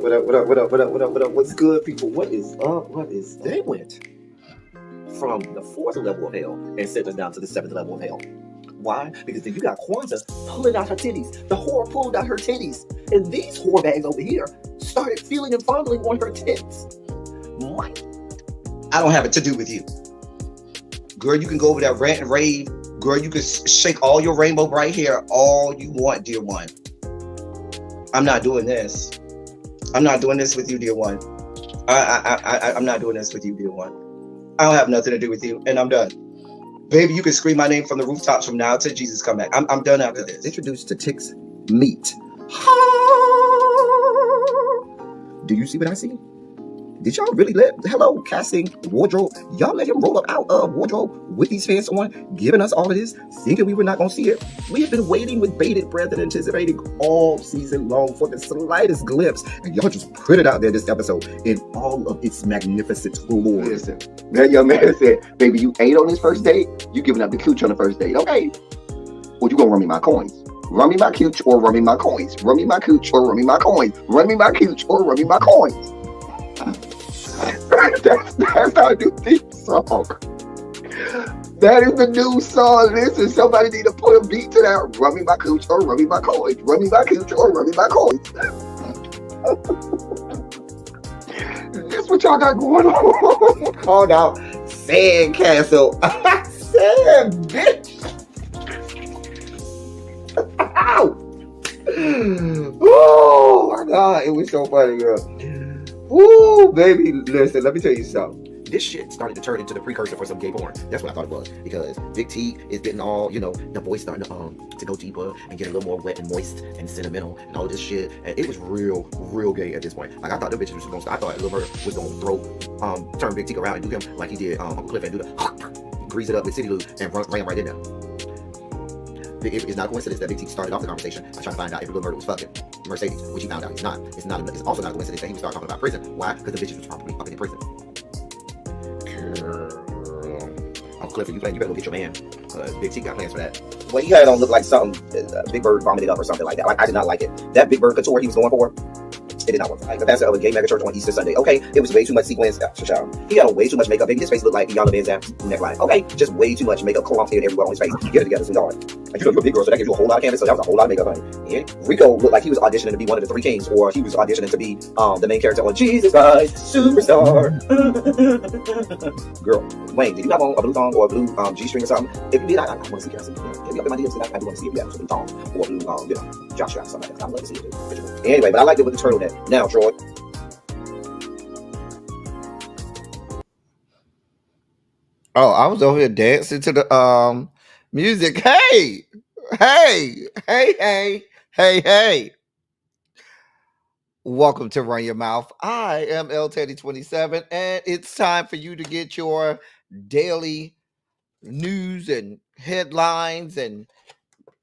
What up? What's good, people? What is up? What is they went from the fourth level of hell and sent us down to the seventh level of hell. Why? Because then you got Kwanzaa pulling out her titties. The whore pulled out her titties. And these whore bags over here started feeling and fondling on her tits. What? I don't have it to do with you. Girl, you can go over there, rant and rave. Girl, you can shake all your rainbow bright hair all you want, dear one. I'm not doing this. I'm not doing this with you, dear one. I'm not doing this with you, dear one. I don't have nothing to do with you, and I'm done. Baby, you can scream my name from the rooftops from now till Jesus come back. I'm done after this. Introduced to Tick's Meat. Do you see what I see? Did y'all really let casting wardrobe? Y'all let him roll up out of wardrobe with these fans on, giving us all of this, thinking we were not gonna see it. We have been waiting with bated breath and anticipating all season long for the slightest glimpse, and y'all just put it out there this episode in all of its magnificent glory. Listen, that young man said, "Baby, you ate on this first date. You giving up the cooch on the first date, okay? Or you gonna run me my coins? Run me my cooch or run me my coins? Run me my cooch or run me my coins? Run me my cooch or run me my coins." That's our new theme song. That is the new song. Listen, somebody need to put a beat to that. Run me my cooch or run me my coins. Run me my cooch or run me my coins. That's what y'all got going on. Called out Sandcastle. Sand, bitch. Ow. Oh my God, it was so funny, girl. Ooh, baby, listen, let me tell you something. This shit started to turn into the precursor for some gay porn. That's what I thought it was. Because Big T is getting all, the voice starting to go deeper and get a little more wet and moist and sentimental and all this shit. And it was real gay at this point. Like, I thought the bitches was gonna, I thought Lil Murder was gonna turn Big T around and do him like he did Uncle Cliff and do the grease it up with City Lou and ran right in there. It's not a coincidence that Big T started off the conversation by trying to find out if Lil Murder was fucking Mercedes, which he found out he's not. It's also not a coincidence that he would start talking about prison. Why? Because the bitches was probably up in prison. Girl. Uncle Clifford, you better go get your man. Big T got plans for that. Well, he had on look like something Big Bird vomited up or something like that. Like, I did not like it. That Big Bird couture he was going for, it did not work. Like, the pastor of a gay mega church on Easter Sunday. Okay, it was way too much sequins. He had on way too much makeup. Baby, his face looked like Iyanla Vanzant's neckline. Okay, just way too much makeup, clumped here everywhere on his face. Get it together, sweetheart. Like, you're a big girl, so that gives you a whole lot of canvas. So that was a whole lot of makeup, honey. And Rico looked like he was auditioning to be one of the Three Kings, or he was auditioning to be the main character on Jesus Christ Superstar. Girl, Wayne, did you have on a blue thong or a blue G-string or something? If you did, I want to see it. Get me up in my DMs, I do want to see if you have some blue thong or blue jock strap, something like that. I'd love to see it. Anyway, but I liked it with the turtleneck. Now, Troy. Oh, I was over here dancing to the music. Hey. Welcome to Run Your Mouth. I am L Teddy 27, and it's time for you to get your daily news and headlines and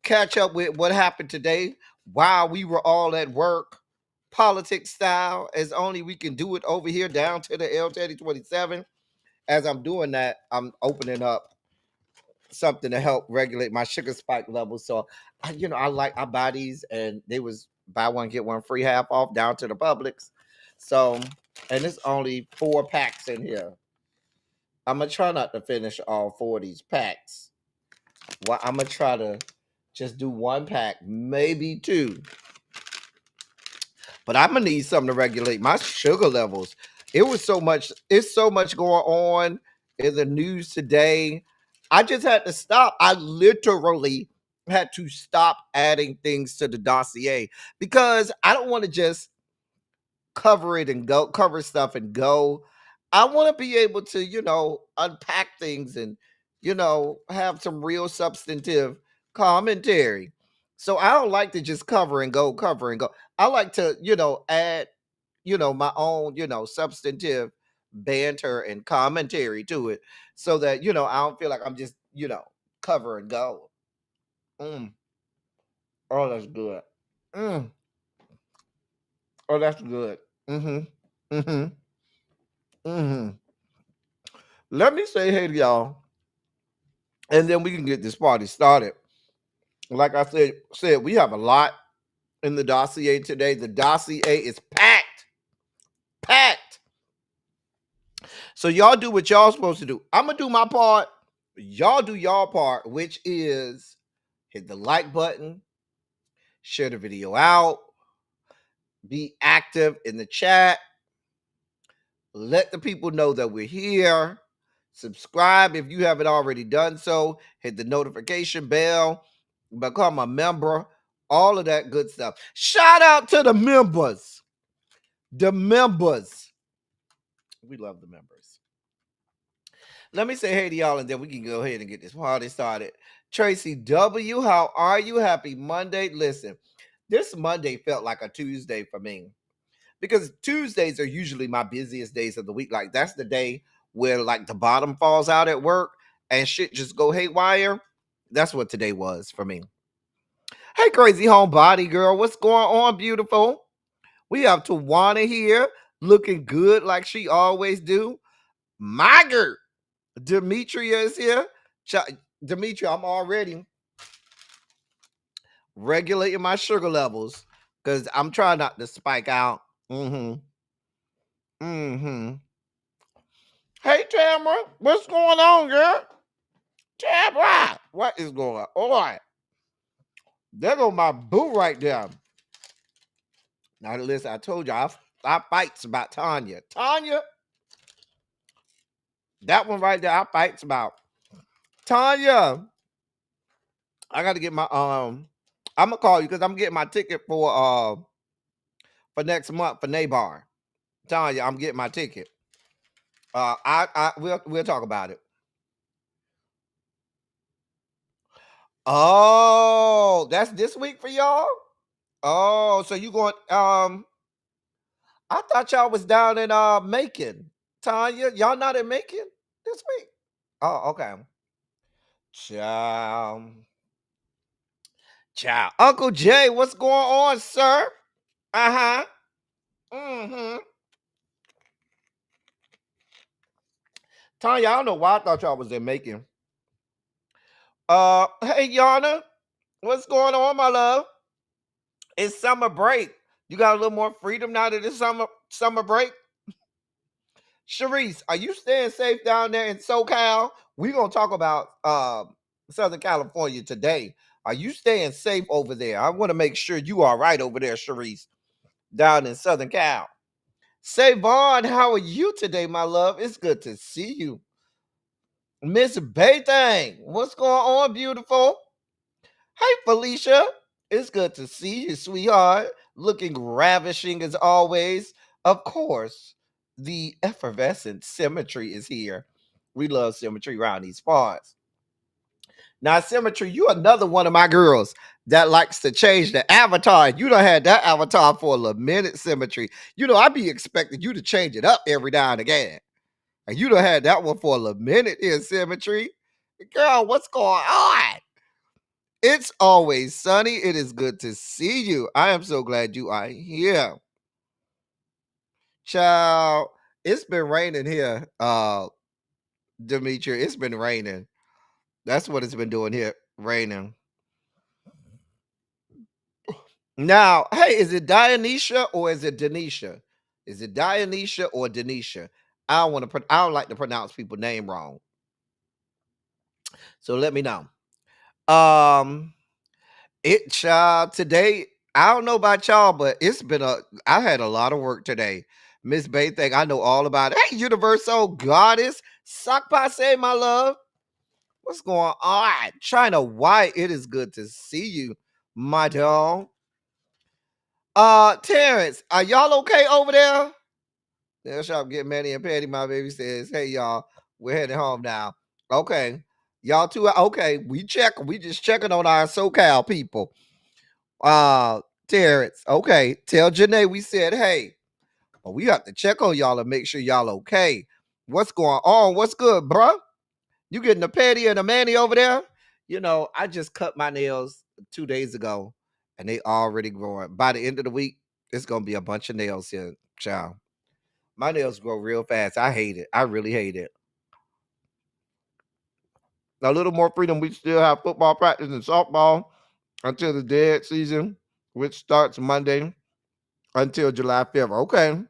catch up with what happened today while we were all at work, politics style, as only we can do it over here down to the L Teddy 27. As I'm doing that, I'm opening up something to help regulate my sugar spike levels. So, I buy these, and they was buy one get one free half off down to the Publix. So, and it's only 4 packs in here. I'm gonna try not to finish all 4 of these packs. Well, I'm gonna try to just do 1 pack, maybe 2. But I'm gonna need something to regulate my sugar levels. It's so much going on in the news today. I just had to stop. I literally had to stop adding things to the dossier because I don't want to just cover stuff and go. I want to be able to, unpack things and, have some real substantive commentary. So I don't like to just cover and go. I like to, add, my own, substantive banter and commentary to it so that, I don't feel like I'm just, cover and go. Oh, that's good. Oh, that's good. Let me say hey to y'all, and then we can get this party started. Like I said, we have a lot in the dossier today. The dossier is packed. So y'all do what y'all supposed to do. I'm gonna do my part. Y'all do y'all part, which is hit the like button, share the video out, be active in the chat, let the people know that we're here. Subscribe if you haven't already done so. Hit the notification bell, become a member, all of that good stuff. Shout out to the members. The members. We love the members. Let me say hey to y'all and then we can go ahead and get this party started. Tracy W., how are you? Happy Monday. Listen, this Monday felt like a Tuesday for me because Tuesdays are usually my busiest days of the week. Like that's the day where like the bottom falls out at work and shit just go haywire. That's what today was for me. Hey, crazy homebody girl, what's going on, beautiful? We have Tawana here, looking good like she always do. My girl, Demetria is here. Demetria, I'm already regulating my sugar levels because I'm trying not to spike out. Mm-hmm. Mm-hmm. Hey, Tamara, what's going on, girl? Tamara, what is going on? There go my boo right there. Now, listen, I told you, I fights about Tanya. Tanya, that one right there, I fights about. Tanya, I got to get my, I'm going to call you because I'm getting my ticket for next month for Nabar. Tanya, I'm getting my ticket. We'll talk about it. Oh, that's this week for y'all? Oh, so you going I thought y'all was down in Macon. Tanya, y'all not in Macon this week? Oh, okay. Ciao. Ciao. Uncle Jay, what's going on, sir? Uh-huh. Mm-hmm. Tanya, I don't know why I thought y'all was in Macon. Hey Yana, what's going on, my love? It's summer break. You got a little more freedom now that it's summer break? Sharice, are you staying safe down there in SoCal? We're gonna talk about Southern California today. Are you staying safe over there? I want to make sure you are right over there, Sharice, down in Southern Cal. Savon, how are you today, my love? It's good to see you. Miss Baythang, what's going on, beautiful? Hey, Felicia. It's good to see you, sweetheart. Looking ravishing as always. Of course, the effervescent Symmetry is here. We love Symmetry around these parts. Now, Symmetry, you another one of my girls that likes to change the avatar. You done had that avatar for a little minute, Symmetry. You know, I be expecting you to change it up every now and again. And you done had that one for a little minute here, Symmetry. Girl, what's going on? It's always sunny. It is good to see you. I am so glad you are here. Child, it's been raining here, Demetria. It's been raining. That's what it's been doing here. Raining. Now, hey, is it Dionysia or is it Denisha? Is it Dionysia or Denisha? I don't like to pronounce people's name wrong. So let me know. Child, today, I don't know about y'all, but I had a lot of work today. Miss Bay thing, I know all about it. Hey, Universal Goddess, Sock Passe, my love. What's going on? China White, it is good to see you, my dog. Terrence, are y'all okay over there? Nail shop get Manny and Patty. My baby says, hey y'all, we're heading home now. Okay. Y'all too okay. We just checking on our SoCal people. Terrence, okay. Tell Janae we said, hey, we have to check on y'all and make sure y'all okay. What's going on? What's good, bruh? You getting a Patty and a Manny over there? You know, I just cut my nails 2 days ago and they already growing. By the end of the week, it's gonna be a bunch of nails here, child. My nails grow real fast. I hate it. I really hate it. A little more freedom. We still have football practice and softball until the dead season, which starts Monday until July 5th. Okay.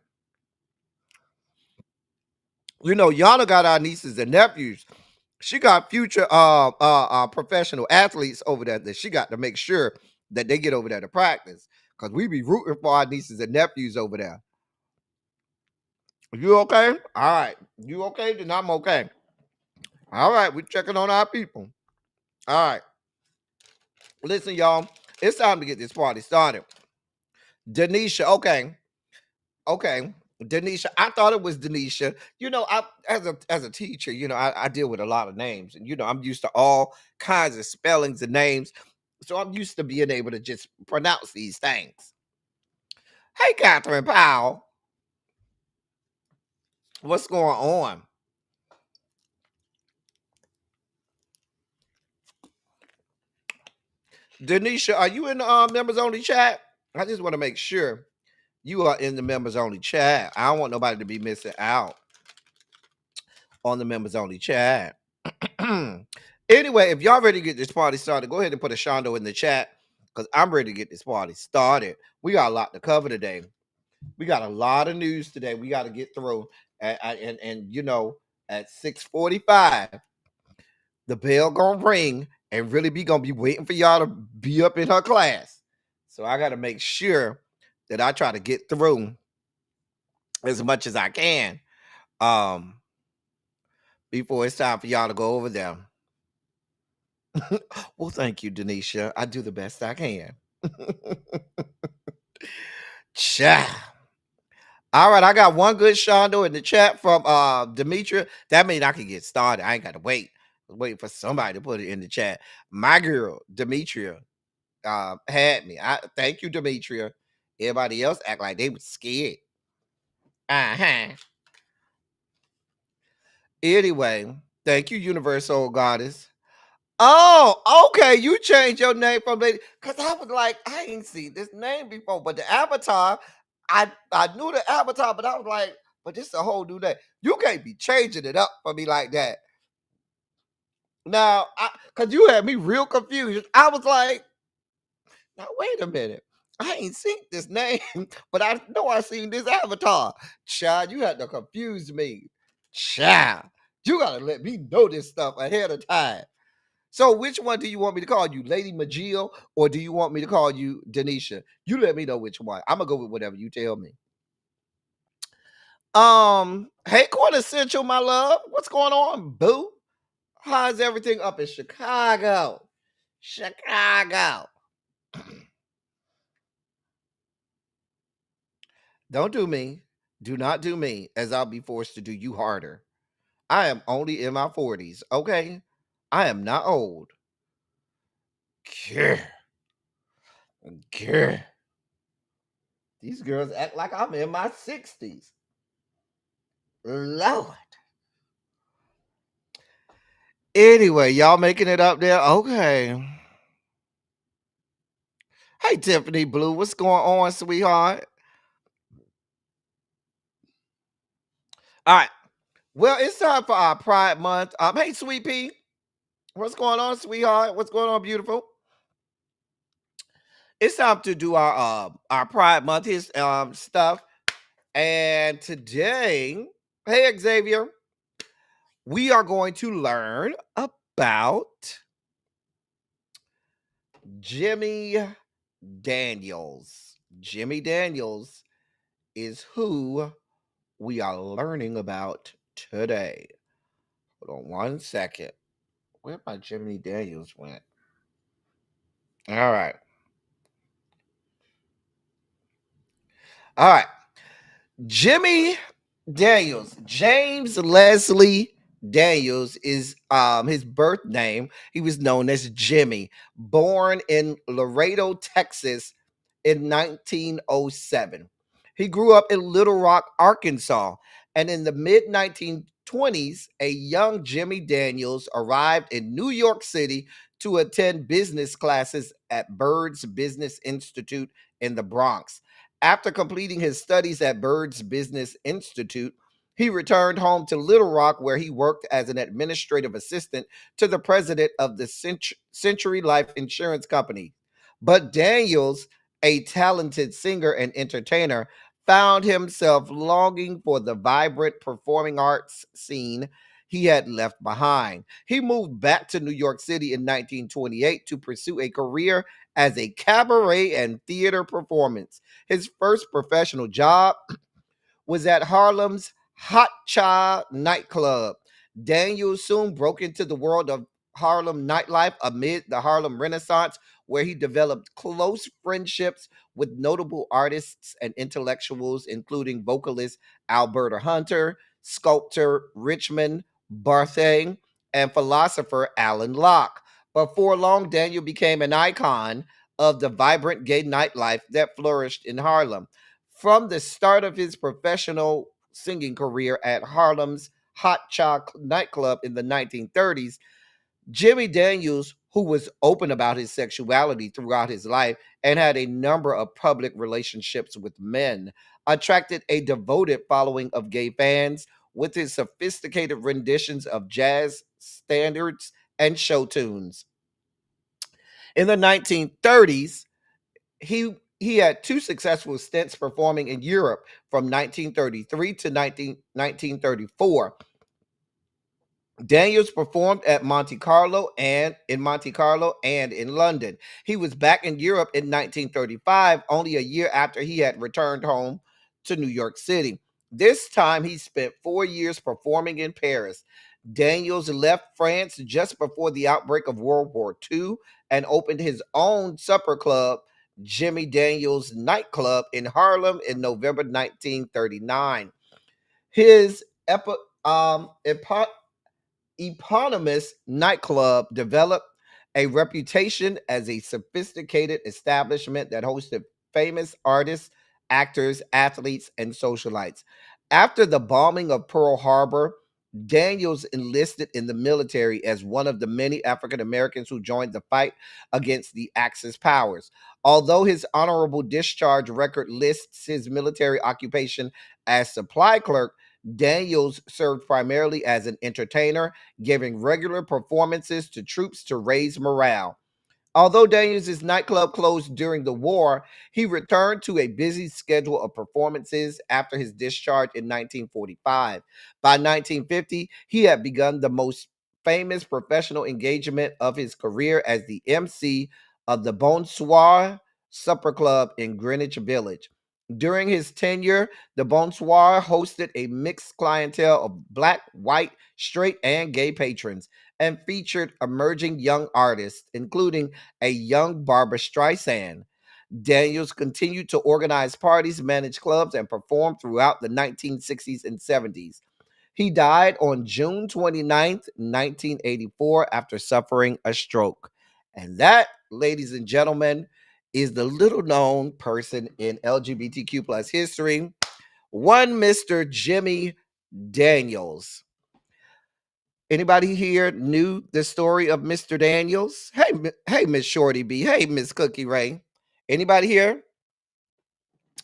Yana got our nieces and nephews. She got future professional athletes over there that she got to make sure that they get over there to practice. Cause we be rooting for our nieces and nephews over there. You okay? All right. You okay? Then I'm okay. All right. We're checking on our people. All right. Listen, y'all. It's time to get this party started. Denisha, okay. Okay. Denisha, I thought it was Denisha. I as a teacher, I deal with a lot of names, and I'm used to all kinds of spellings and names. So I'm used to being able to just pronounce these things. Hey, Catherine Powell, what's going on? Denisha, are you in the members only chat? I just want to make sure you are in the members only chat. I don't want nobody to be missing out on the members only chat. Anyway, if y'all ready to get this party started, go ahead and put a shondo in the chat because I'm ready to get this party started. We got a lot to cover today. We got a lot of news today. We got to get through, and at 6:45, the bell gonna ring, and really be gonna be waiting for y'all to be up in her class. So I got to make sure that I try to get through as much as I can um before it's time for y'all to go over there. Well, thank you, Denisha. I do the best I can. Cha. All right, I got one good shondo in the chat from Demetria. That means I can get started. I ain't got to wait. I was waiting for somebody to put it in the chat. My girl, Demetria, had me. I thank you, Demetria. Everybody else act like they was scared. Uh-huh. Anyway, thank you, Universal Goddess. Oh, okay. You changed your name from lady because I was like, I ain't seen this name before. But the avatar, I knew the avatar, but I was like, but this is a whole new name. You can't be changing it up for me like that. Now, cause you had me real confused. I was like, now wait a minute. I ain't seen this name, but I know I seen this avatar. Child, you had to confuse me. Child, you gotta let me know this stuff ahead of time. So which one do you want me to call you, Lady Majil, or do you want me to call you Denisha? You let me know which one. I'm gonna go with whatever you tell me. Hey, Quintessential, my love. What's going on, boo? How's everything up in Chicago? Chicago. Don't do me. Do not do me, as I'll be forced to do you harder. I am only in my 40s, okay? I am not old. Grr, grr. These girls act like I'm in my 60s. Lord. Anyway, y'all making it up there? Okay. Hey, Tiffany Blue, what's going on, sweetheart? All right. Well, it's time for our Pride Month. Hey, Sweet Pea, what's going on, sweetheart? What's going on, beautiful? It's time to do our Pride Month his stuff. And today, hey Xavier, we are going to learn about Jimmy Daniels. Jimmy Daniels is who we are learning about today. Hold on one second. Where my Jimmy Daniels went? All right. All right. Jimmy Daniels, James Leslie Daniels is his birth name. He was known as Jimmy, born in Laredo, Texas in 1907. He grew up in Little Rock, Arkansas, and in the mid 1920s, a young Jimmy Daniels arrived in New York City to attend business classes at Bird's Business Institute in the Bronx. After completing his studies at Bird's Business Institute, he returned home to Little Rock, where he worked as an administrative assistant to the president of the Century Life Insurance Company. But Daniels, a talented singer and entertainer, found himself longing for the vibrant performing arts scene he had left behind. He moved back to New York City in 1928 to pursue a career as a cabaret and theater performance. His first professional job was at Harlem's Hot Cha nightclub. Daniel soon broke into the world of Harlem nightlife amid the Harlem Renaissance, where he developed close friendships with notable artists and intellectuals, including vocalist Alberta Hunter, sculptor Richmond Barthay, and philosopher Alan Locke. Before long, Daniel became an icon of the vibrant gay nightlife that flourished in Harlem. From the start of his professional singing career at Harlem's Hot Cha nightclub in the 1930s, Jimmy Daniels, who was open about his sexuality throughout his life and had a number of public relationships with men, attracted a devoted following of gay fans with his sophisticated renditions of jazz standards and show tunes. In the 1930s, he had two successful stints performing in Europe from 1933 to 1934. Daniels performed at Monte Carlo and in London. He was back in Europe in 1935, only a year after he had returned home to New York City. This time he spent 4 years performing in Paris. Daniels left France just before the outbreak of World War II and opened his own supper club, Jimmy Daniels Nightclub in Harlem in November 1939. His eponymous nightclub developed a reputation as a sophisticated establishment that hosted famous artists, actors, athletes, and socialites. After the bombing of Pearl Harbor, Daniels enlisted in the military as one of the many African Americans who joined the fight against the Axis powers. Although his honorable discharge record lists his military occupation as supply clerk, Daniels served primarily as an entertainer, giving regular performances to troops to raise morale. Although Daniels' nightclub closed during the war, he returned to a busy schedule of performances after his discharge in 1945. By 1950, he had begun the most famous professional engagement of his career as the MC of the Bonsoir Supper Club in Greenwich Village. During his tenure, the Bonsoir hosted a mixed clientele of black, white, straight, and gay patrons and featured emerging young artists, including a young Barbara Streisand. Daniels continued to organize parties, manage clubs, and perform throughout the 1960s and 70s. He died on June 29th, 1984, after suffering a stroke. And that, ladies and gentlemen, is the little known person in LGBTQ plus history, one Mr. Jimmy Daniels. Anybody here knew the story of Mr. Daniels? Hey, Miss Shorty B. Hey, Miss Cookie Ray. Anybody here?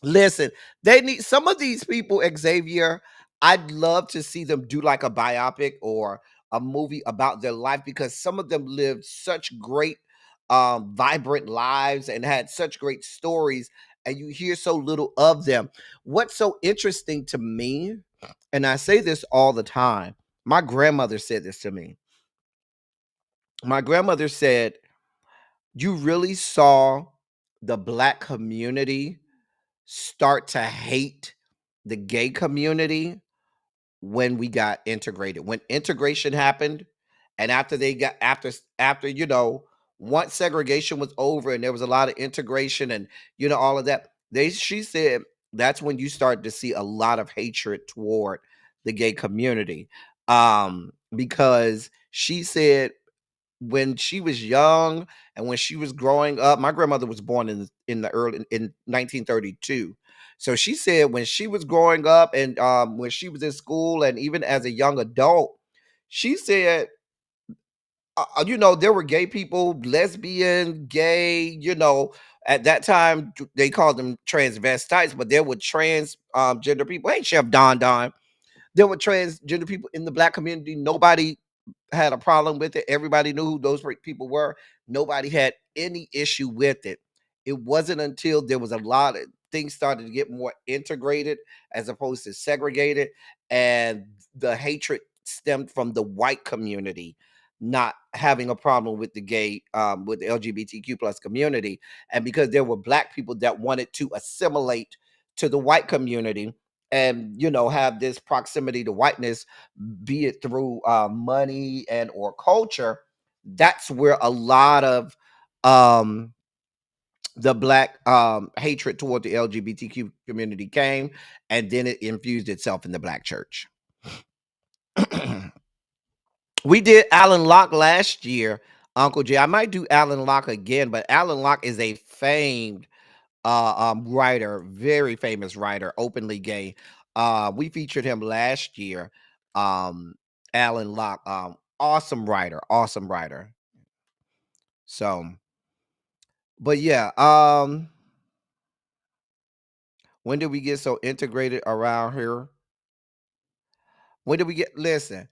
Listen, they need some of these people, Xavier. I'd love to see them do like a biopic or a movie about their life because some of them lived such great, vibrant lives and had such great stories, and you hear so little of them. What's so interesting to me, and I say this all the time, my grandmother said this to me. My grandmother said, "You really saw the black community start to hate the gay community when we got integrated. When integration happened, and after they got after once segregation was over and there was a lot of integration and all of that, they she said that's when you started to see a lot of hatred toward the gay community. Because she said when she was young and when she was growing up, my grandmother was born in the early in 1932. So she said when she was growing up and when she was in school and even as a young adult, she said, there were gay people, lesbian, gay, at that time they called them transvestites, but there were trans gender people. Hey, Chef Don Don. There were transgender people in the black community. Nobody had a problem with it. Everybody knew who those people were. Nobody had any issue with it. It wasn't until there was a lot of things started to get more integrated as opposed to segregated, and the hatred stemmed from the white community not having a problem with the gay with the LGBTQ plus community, and because there were black people that wanted to assimilate to the white community and have this proximity to whiteness, be it through money and or culture. That's where a lot of um the black hatred toward the LGBTQ community came, and then it infused itself in the black church. We did Alan Locke last year, Uncle J. I might do Alan Locke again, but Alan Locke is a famed writer, very famous writer, openly gay. We featured him last year. Um, Alan Locke, awesome writer, awesome writer. So, but yeah, when did we get so integrated around here? When did we get? Listen,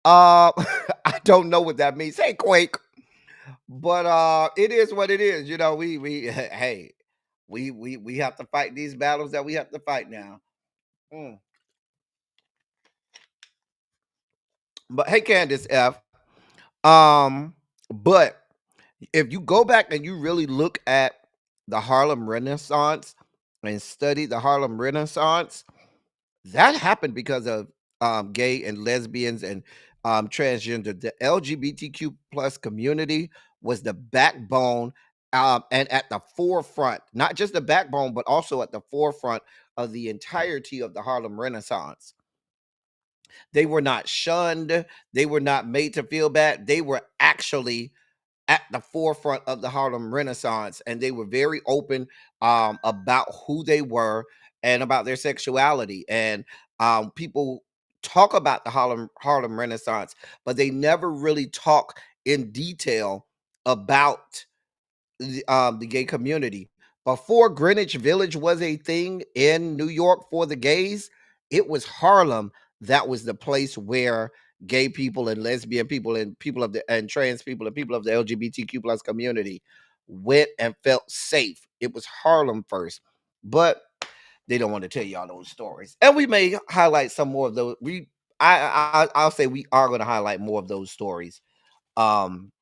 I don't know what that means. Hey, Quake, but it is what it is. We hey, we have to fight these battles that we have to fight now. Mm. But hey, Candace F. But if you go back and you really look at the Harlem Renaissance and study the Harlem Renaissance, that happened because of gay and lesbians and transgender. The LGBTQ plus community was the backbone, and at the forefront, not just the backbone, but also at the forefront of the entirety of the Harlem Renaissance. They were not shunned. They were not made to feel bad. They were actually at the forefront of the Harlem Renaissance, and they were very open about who they were and about their sexuality. And people talk about the Harlem Renaissance, but they never really talk in detail about the gay community. Before Greenwich Village was a thing in New York for the gays, it was Harlem that was the place where gay people and lesbian people and people of the and trans people and people of the LGBTQ plus community went and felt safe. It was Harlem first, but they don't want to tell y'all those stories, and we may highlight some more of those. I'll say we are going to highlight more of those stories um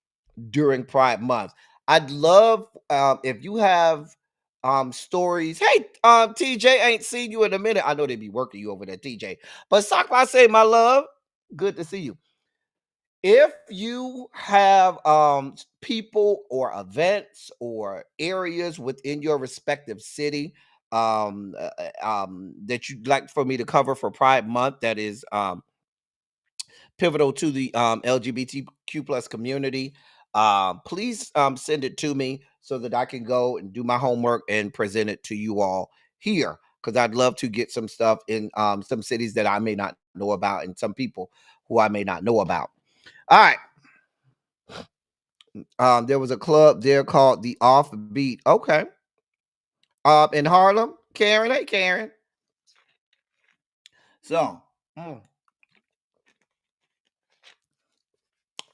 during Pride Month. I'd love if you have stories. Hey, TJ, ain't seen you in a minute. I know they be working you over there, TJ. But Sock, I say, my love, good to see you. If you have people or events or areas within your respective city that you'd like for me to cover for Pride Month, that is pivotal to the LGBTQ plus community, please send it to me so that I can go and do my homework and present it to you all here. Because I'd love to get some stuff in some cities that I may not know about and some people who I may not know about. All right. There was a club there called the Offbeat. Okay. In Harlem. Karen. Hey, Karen. So,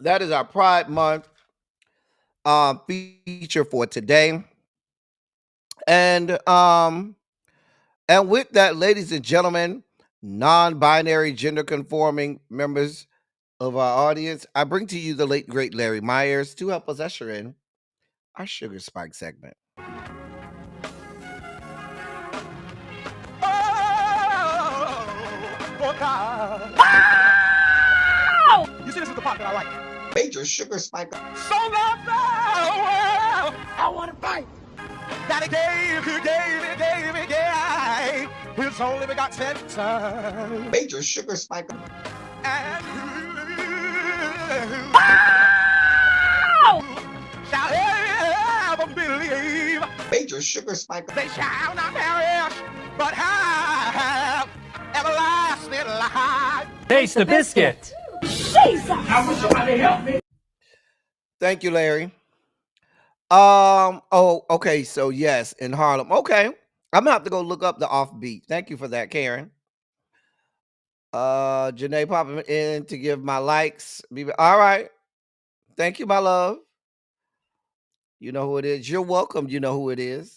that is our Pride Month feature for today. And with that, ladies and gentlemen, non-binary, gender-conforming members of our audience, I bring to you the late great Larry Myers to help us usher in our Sugar Spike segment. Oh God. You see, this is the part that I like. Major sugar spike. So loved the world, I want to fight. That he gave, his only begotten son. Major sugar spike. And shall ever believe. Major sugar spike. They shall not perish, but have everlasting life. Taste the biscuit. Jesus! I wish somebody help me. Thank you, Larry. Oh, okay. So yes, in Harlem. Okay. I'm gonna have to go look up the Offbeat. Thank you for that, Karen. Janae popping in to give my likes. All right. Thank you, my love. You know who it is. You're welcome. You know who it is.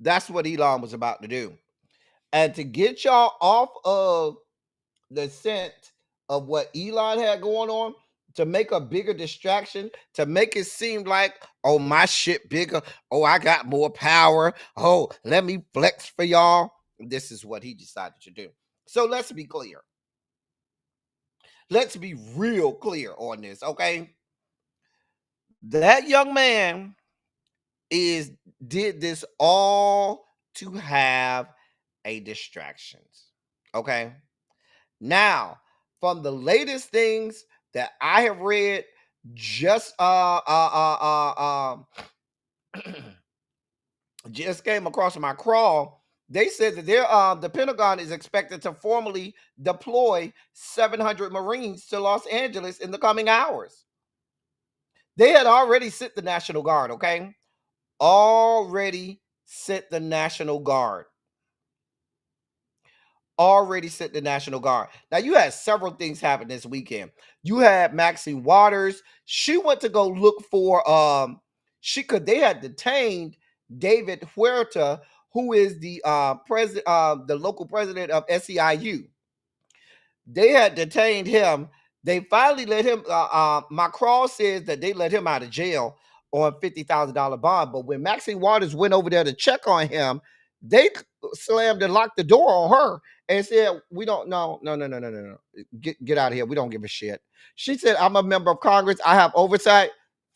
That's what Elon was about to do. And to get y'all off of the scent of what Elon had going on, to make a bigger distraction, to make it seem like, oh, my shit bigger. Oh, I got more power. Oh, let me flex for y'all. This is what he decided to do. So let's be clear. Let's be real clear on this, okay? That young man is did this all to have a distractions. Okay. Now, from the latest things that I have read, just just came across my crawl. They said that the Pentagon is expected to formally deploy 700 Marines to Los Angeles in the coming hours. They had already sent the National Guard, okay? Already sent the National Guard. Already sent the National Guard. Now, you had several things happen this weekend. You had Maxine Waters. She went to go look for they had detained David Huerta, who is the president, the local president of SEIU. They had detained him. They finally let him. Macron says that they let him out of jail on $50,000 bond. But when Maxine Waters went over there to check on him, they slammed and locked the door on her and said, "We don't know. No. Get out of here. We don't give a shit." She said, "I'm a member of Congress. I have oversight.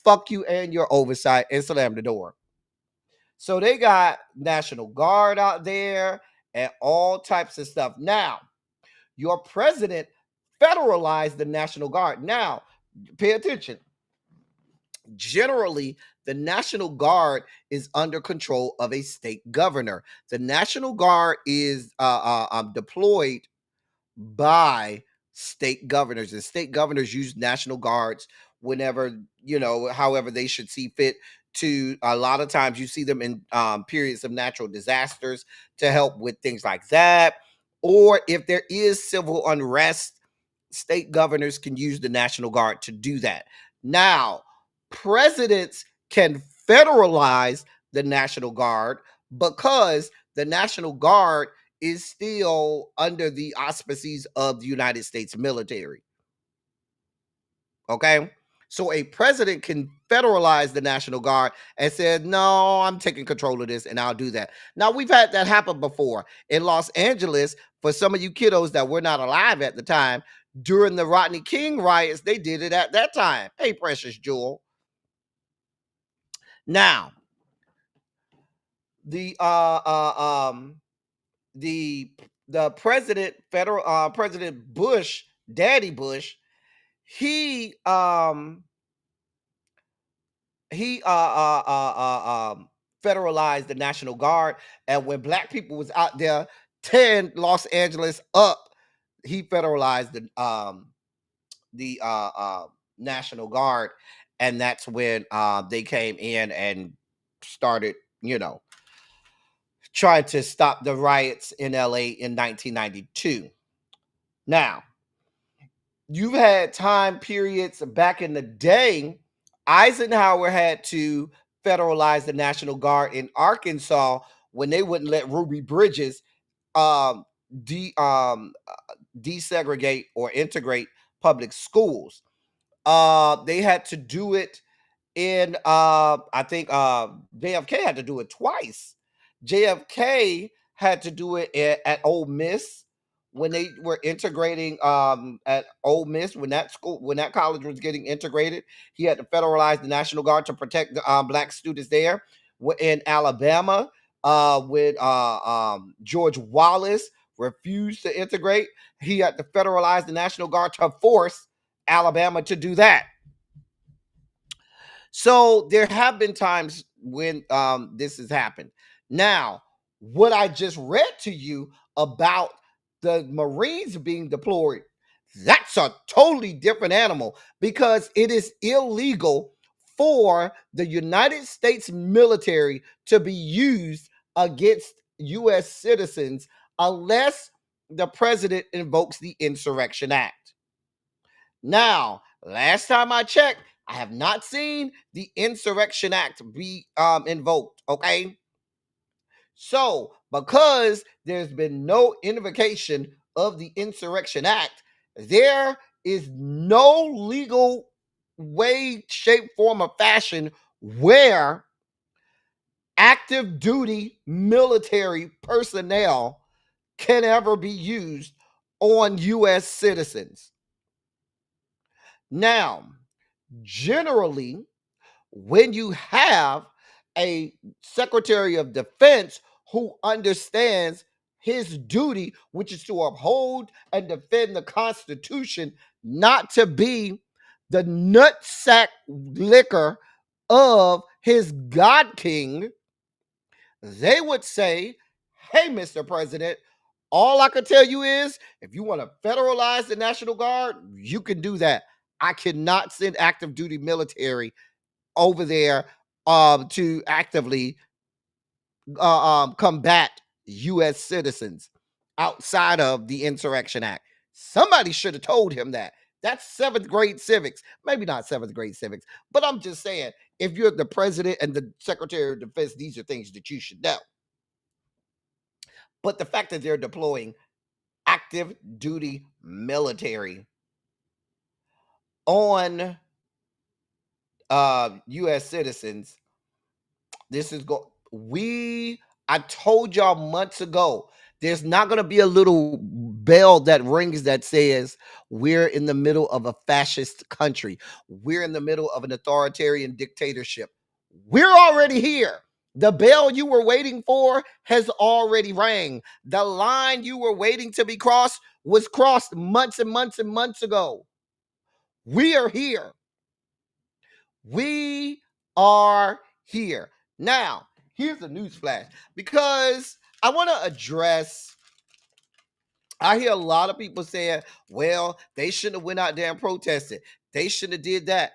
Fuck you and your oversight," and slammed the door. So they got National Guard out there and all types of stuff. Now, your president federalized the National Guard. Now, pay attention. Generally, the National Guard is under control of a state governor. The National Guard is deployed by state governors, and state governors use National Guards whenever, however they should see fit. To a lot of times, you see them in periods of natural disasters to help with things like that, or if there is civil unrest, state governors can use the National Guard to do that. Now, presidents can federalize the National Guard because the National Guard is still under the auspices of the United States military. Okay? So a president can federalize the National Guard and said, "No, I'm taking control of this and I'll do that." Now, we've had that happen before in Los Angeles. For some of you kiddos that were not alive at the time, during the Rodney King riots, they did it at that time. Hey, Precious Jewel. Now, the the President Bush, Daddy Bush, he federalized the National Guard, and when black people was out there tearing Los Angeles up, he federalized the National Guard, and that's when they came in and started, trying to stop the riots in LA in 1992. Now, you've had time periods back in the day. Eisenhower had to federalize the National Guard in Arkansas when they wouldn't let Ruby Bridges um, desegregate or integrate public schools. They had to do it in I think JFK had to do it twice. JFK had to do it at Ole Miss when they were integrating at Ole Miss, when that college was getting integrated. He had to federalize the National Guard to protect the black students there. In Alabama, when George Wallace refused to integrate, he had to federalize the National Guard to force Alabama to do that. So there have been times when this has happened. Now, what I just read to you about the Marines being deployed, that's a totally different animal, because it is illegal for the United States military to be used against U.S. citizens unless the president invokes the Insurrection Act. Now, last time I checked, I have not seen the Insurrection Act be invoked. Okay, So, because there's been no invocation of the Insurrection Act, there is no legal way, shape, form, or fashion where active duty military personnel can ever be used on U.S. citizens. Now, generally, when you have a Secretary of Defense who understands his duty, which is to uphold and defend the Constitution, not to be the nutsack liquor of his God King, they would say, hey, Mr. President, all I can tell you is if you want to federalize the National Guard, you can do that. I cannot send active duty military over there to actively combat U.S. citizens outside of the Insurrection Act. Somebody should have told him that. That's seventh grade civics. Maybe not seventh grade civics, but I'm just saying, if you're the president and the Secretary of Defense, these are things that you should know. But the fact that they're deploying active duty military on U.S. citizens, this is I told y'all months ago, there's not going to be a little bell that rings that says we're in the middle of a fascist country. We're in the middle of an authoritarian dictatorship. We're already here. The bell you were waiting for has already rang. The line you were waiting to be crossed was crossed months and months and months ago. We are here. We are here. Now, here's a news flash, because I want to address, I hear a lot of people saying, well, they shouldn't have went out there and protested. They shouldn't have did that.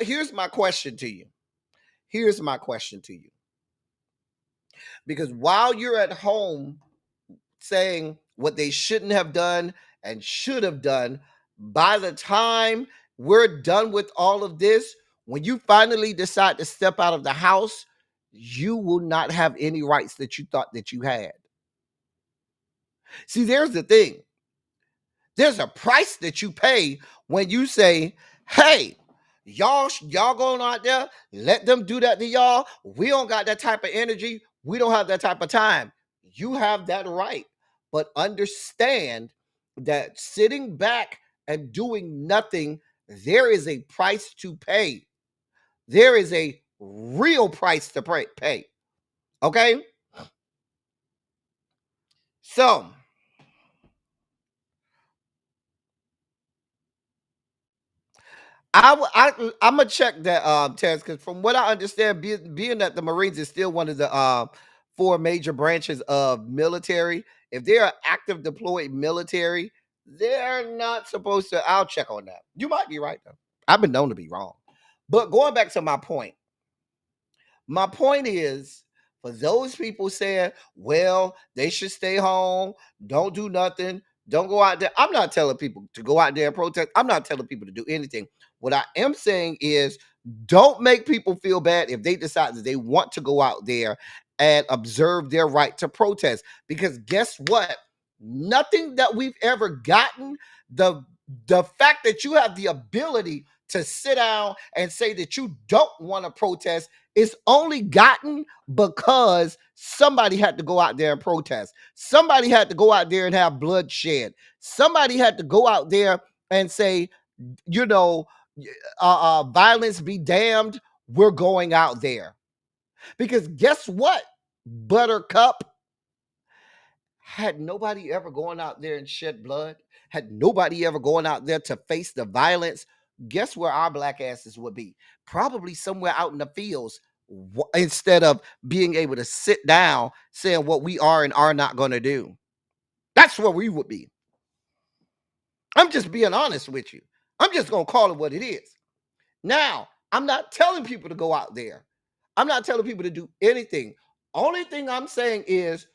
Here's my question to you. Here's my question to you. Because while you're at home saying what they shouldn't have done and should have done, by the time we're done with all of this, when you finally decide to step out of the house, you will not have any rights that you thought that you had. See, there's the thing. There's a price that you pay when you say, hey, y'all going out there, let them do that to y'all. We don't got that type of energy. We don't have that type of time. You have that right. But understand that sitting back and doing nothing, there is a price to pay. There is a real price to pay. Okay? So, I'm gonna check that Terrence, because from what I understand, being that the Marines is still one of the four major branches of military, if they are active deployed military, they're not supposed to. I'll check on that. You might be right though. I've been known to be wrong. But going back to my point is, for those people saying, well, they should stay home, don't do nothing, don't go out there. I'm not telling people to go out there and protest. I'm not telling people to do anything. What I am saying is, don't make people feel bad if they decide that they want to go out there and observe their right to protest. Because guess what? Nothing that we've ever gotten, the fact that you have the ability to sit down and say that you don't want to protest is only gotten because somebody had to go out there and protest. Somebody had to go out there and have bloodshed. Somebody had to go out there and say, violence be damned, we're going out there. Because guess what, Buttercup? Had nobody ever gone out there and shed blood, had nobody ever gone out there to face the violence, guess where our black asses would be? Probably somewhere out in the fields, instead of being able to sit down saying what we are and are not going to do. That's where we would be. I'm just being honest with you. I'm just going to call it what it is. Now, I'm not telling people to go out there. I'm not telling people to do anything. Only thing I'm saying is,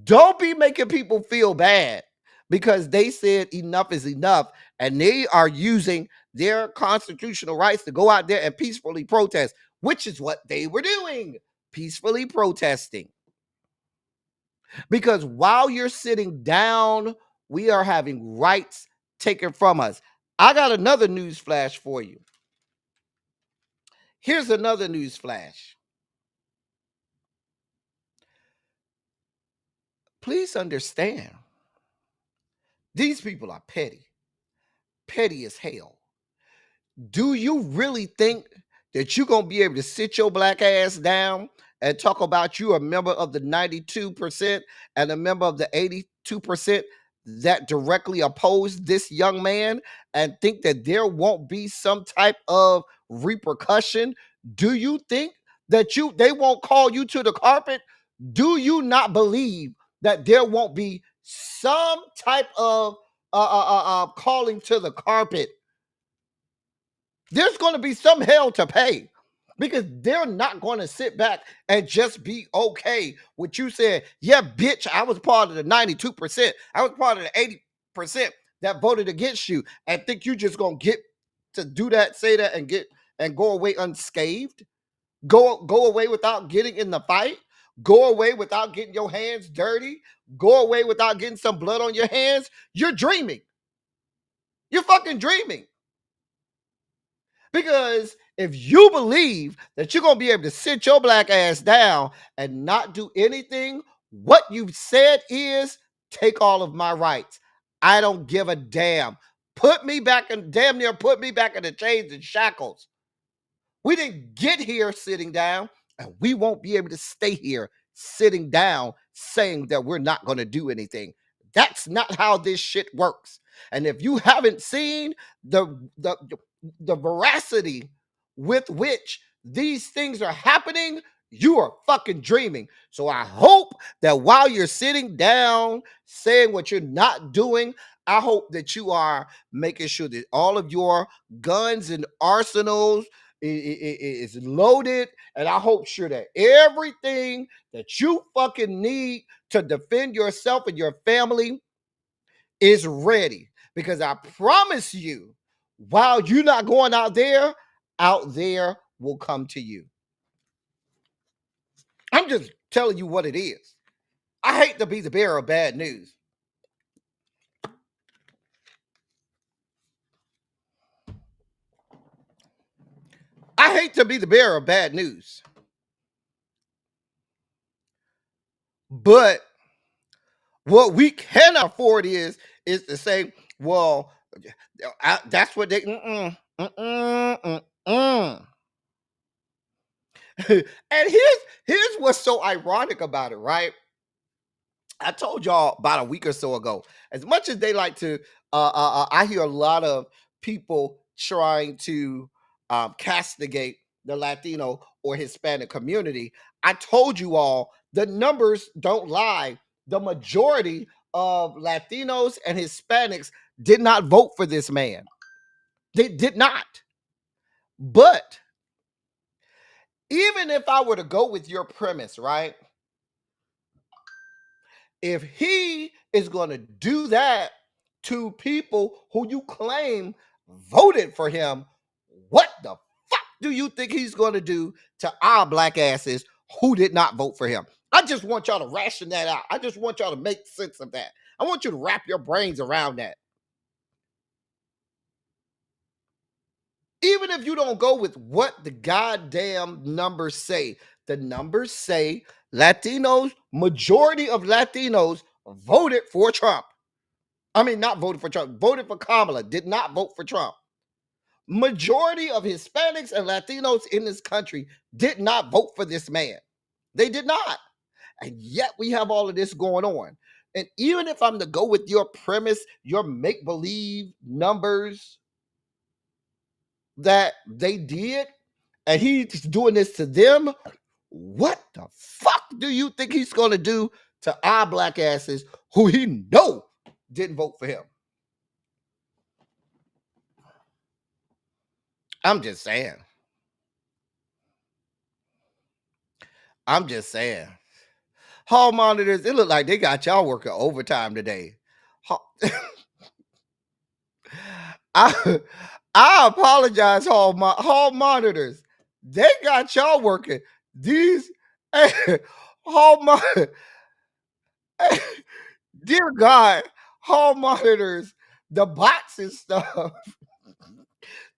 don't be making people feel bad because they said enough is enough and they are using their constitutional rights to go out there and peacefully protest, which is what they were doing, peacefully protesting. Because while you're sitting down, we are having rights taken from us. I got another news flash for you. Here's another news flash. Please understand, these people are petty. Petty as hell. Do you really think that you're going to be able to sit your black ass down and talk about you a member of the 92% and a member of the 82% that directly oppose this young man and think that there won't be some type of repercussion? Do you think that they won't call you to the carpet? Do you not believe that there won't be some type of calling to the carpet? There's going to be some hell to pay, because they're not going to sit back and just be okay with you saying, yeah, bitch, I was part of the 92%. I was part of the 80% that voted against you, and think you just going to get to do that, say that, and go away unscathed, go away without getting in the fight, go away without getting your hands dirty, go away without getting some blood on your hands. You're dreaming. You're fucking dreaming. Because if you believe that you're going to be able to sit your black ass down and not do anything, what you've said is, take all of my rights. I don't give a damn. Put me back in, damn near put me back in the chains and shackles. We didn't get here sitting down, and we won't be able to stay here sitting down saying that we're not going to do anything. That's not how this shit works. And if you haven't seen the veracity with which these things are happening, you are fucking dreaming. So I hope that while you're sitting down saying what you're not doing, I hope that you are making sure that all of your guns and arsenals is loaded, and I hope sure that everything that you fucking need to defend yourself and your family is ready. Because I promise you, while you're not going out there will come to you. I'm just telling you what it is. I hate to be the bearer of bad news. I hate to be the bearer of bad news. But what we cannot afford is to say, well, that's what they. And here's what's so ironic about it, right? I told y'all about a week or so ago. As much as they like to, I hear a lot of people trying to castigate the Latino or Hispanic community. I told you all the numbers don't lie. The majority of Latinos and Hispanics did not vote for this man. They did not. But even if I were to go with your premise, right? If he is going to do that to people who you claim voted for him, what the fuck do you think he's going to do to our black asses who did not vote for him? I just want y'all to ration that out. I just want y'all to make sense of that. I want you to wrap your brains around that. Even if you don't go with what the goddamn numbers say, the numbers say Latinos, majority of Latinos voted for Trump. I mean, not voted for Trump, voted for Kamala, did not vote for Trump. Majority of Hispanics and Latinos in this country did not vote for this man. They did not. And yet we have all of this going on. And even if I'm to go with your premise, your make-believe numbers that they did, and he's doing this to them, what the fuck do you think he's going to do to our black asses who he know didn't vote for him? I'm just saying. I'm just saying. Hall monitors, it look like they got y'all working overtime today. I apologize, hall monitors. They got y'all working. These hall Dear God, hall monitors, the bots and stuff.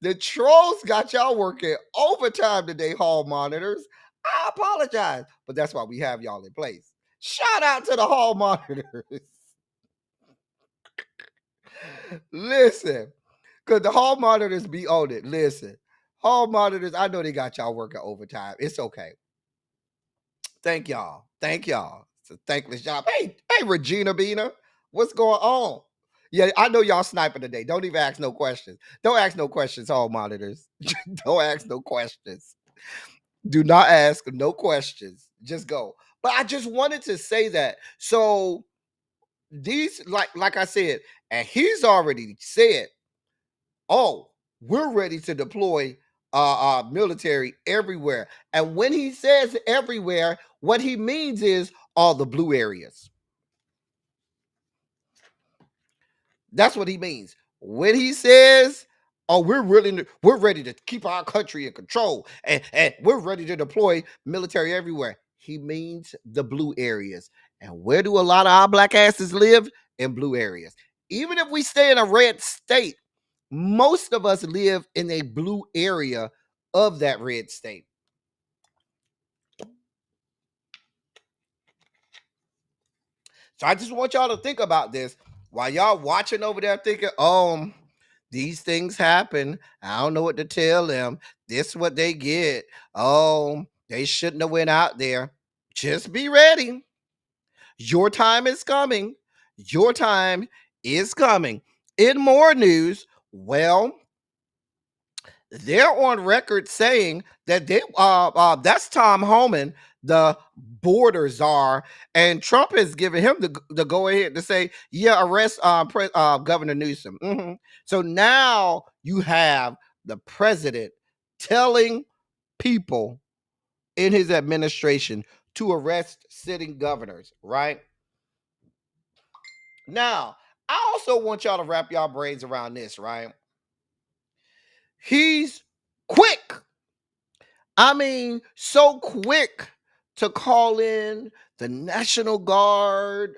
The trolls got y'all working overtime today, hall monitors. I apologize, but that's why we have y'all in place. Shout out to the hall monitors. Listen, because the hall monitors be on it. Listen, hall monitors, I know they got y'all working overtime. It's okay. Thank y'all. Thank y'all. It's a thankless job. Hey, Regina Bina, what's going on? Yeah, I know y'all sniping today. Don't even ask no questions. Don't ask no questions, hall monitors. Don't ask no questions. Do not ask no questions. Just go. But I just wanted to say that. So these, like I said, and he's already said, oh, we're ready to deploy military everywhere. And when he says everywhere, what he means is all the blue areas. That's what he means. When he says, oh, we're ready to keep our country in control and we're ready to deploy military everywhere, he means the blue areas. And where do a lot of our black asses live? In blue areas. Even if we stay in a red state, most of us live in a blue area of that red state. So I just want y'all to think about this while y'all watching over there thinking, these things happen. I don't know what to tell them. This is what they get. Oh, they shouldn't have went out there. Just be ready. Your time is coming. Your time is coming. In more news, well, they're on record saying that that's Tom Homan, the border czar, and Trump has given him the go ahead to say, yeah, arrest Governor Newsom. So now you have the president telling people in his administration to arrest sitting governors, right? Now, I also want y'all to wrap y'all brains around this, right? He's quick. I mean, so quick to call in the National Guard,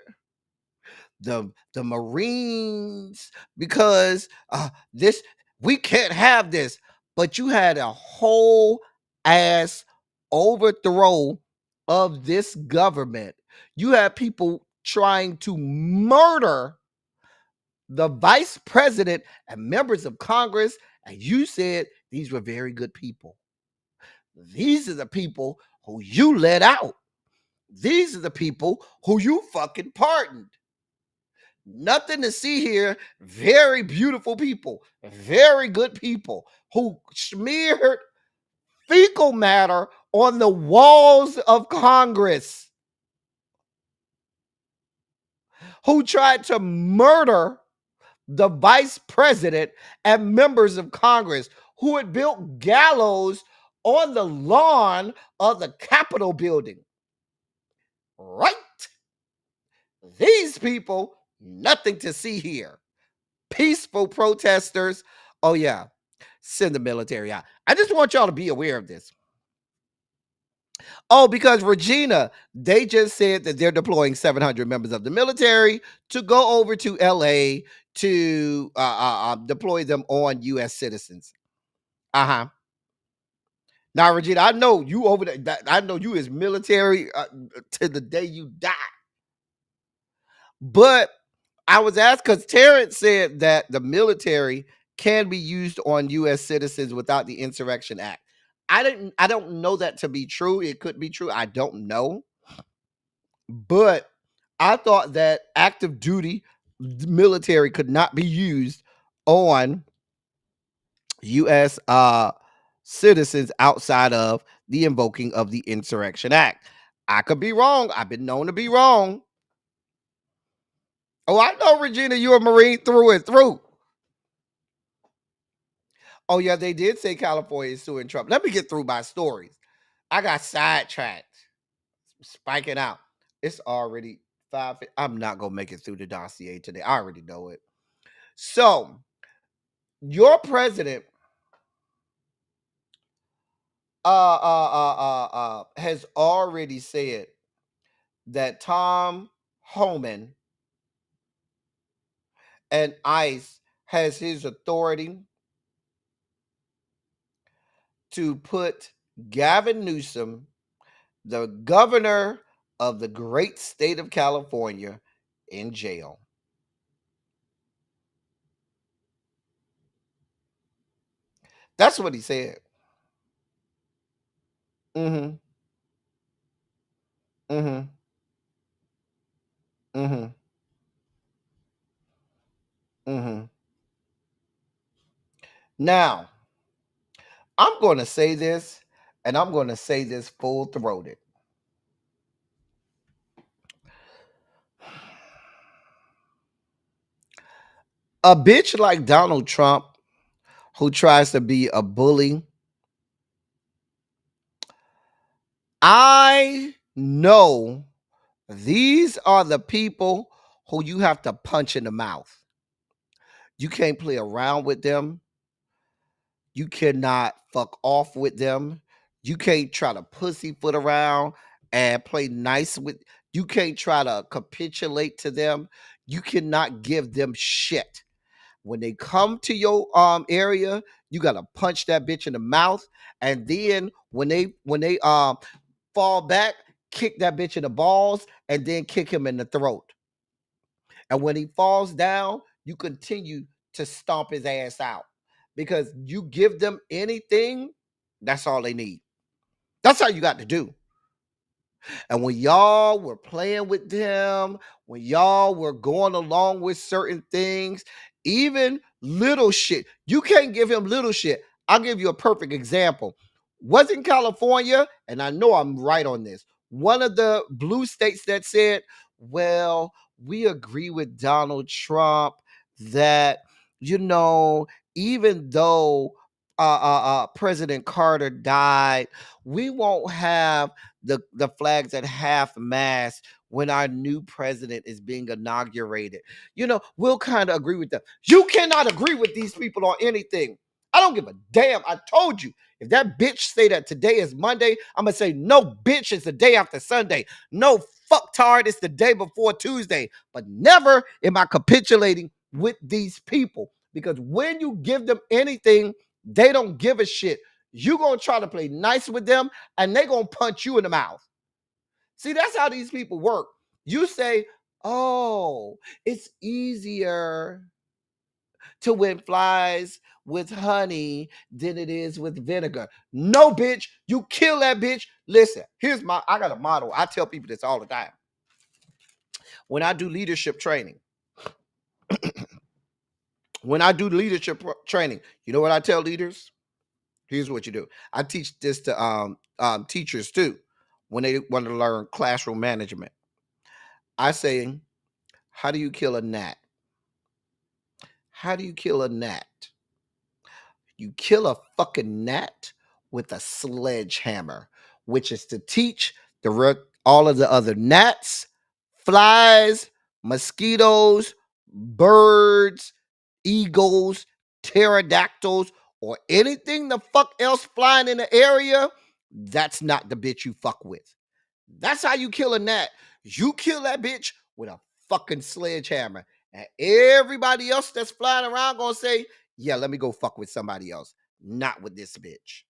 the Marines, because this we can't have this. But you had a whole ass overthrow of this government. You had people trying to murder the vice president and members of Congress, and you said these were very good people. These are the people who you let out. These are the people who you fucking pardoned. Nothing to see here. Very beautiful people, very good people who smeared fecal matter on the walls of Congress, who tried to murder the vice president and members of Congress, who had built gallows on the lawn of the Capitol building. Right? These people, nothing to see here. Peaceful protesters. Oh, yeah. Send the military out. I just want y'all to be aware of this. Oh, because Regina, they just said that they're deploying 700 members of the military to go over to LA to deploy them on U.S. citizens. Uh-huh. Now, Regina, I know you over there. I know you is military to the day you die. But I was asked because Terrence said that the military can be used on U.S. citizens without the Insurrection Act. I don't know that to be true. It could be true. I don't know. But I thought that active duty military could not be used on U.S. Citizens outside of the invoking of the Insurrection Act. I could be wrong. I've been known to be wrong. Oh, I know, Regina, you're a Marine through and through. Oh, yeah, they did say California is suing Trump. Let me get through my stories. I got sidetracked. Spiking out. It's already 5. I'm not going to make it through the dossier today. I already know it. So, your president has already said that Tom Homan and ICE has his authority to put Gavin Newsom, the governor of the great state of California, in jail. That's what he said. Mm-hmm. Mm-hmm. Mm-hmm. Mm-hmm. Now, I'm going to say this, and I'm going to say this full throated. A bitch like Donald Trump, who tries to be a bully, I know these are the people who you have to punch in the mouth. You can't play around with them. You cannot fuck off with them. You can't try to pussyfoot around and play nice with. You can't try to capitulate to them. You cannot give them shit. When they come to your area, you gotta punch that bitch in the mouth, and then when they fall back, kick that bitch in the balls, and then kick him in the throat. And when he falls down, you continue to stomp his ass out because you give them anything, that's all they need. That's all you got to do. And when y'all were playing with them, when y'all were going along with certain things, even little shit, you can't give him little shit. I'll give you a perfect example. Was in California, and I know I'm right on this, one of the blue states that said, well, we agree with Donald Trump that, you know, even though President Carter died, we won't have the flags at half mast when our new president is being inaugurated. You know, we'll kind of agree with them. You cannot agree with these people on anything. I don't give a damn. I told you. If that bitch say that today is Monday, I'm gonna say no, bitch, it's the day after Sunday. No, fucktard, it's the day before Tuesday. But never am I capitulating with these people, because when you give them anything, they don't give a shit. You gonna try to play nice with them, and they gonna punch you in the mouth. See, that's how these people work. You say, oh, it's easier to win flies with honey than it is with vinegar. No, bitch, you kill that bitch. Listen, I got a motto. I tell people this all the time. When I do leadership training, you know what I tell leaders? Here's what you do. I teach this to teachers too when they want to learn classroom management. I say, how do you kill a gnat? How do you kill a gnat? You kill a fucking gnat with a sledgehammer, which is to teach all of the other gnats, flies, mosquitoes, birds, eagles, pterodactyls, or anything the fuck else flying in the area. That's not the bitch you fuck with. That's how you kill a gnat. You kill that bitch with a fucking sledgehammer. And everybody else that's flying around gonna say, yeah, let me go fuck with somebody else. Not with this bitch.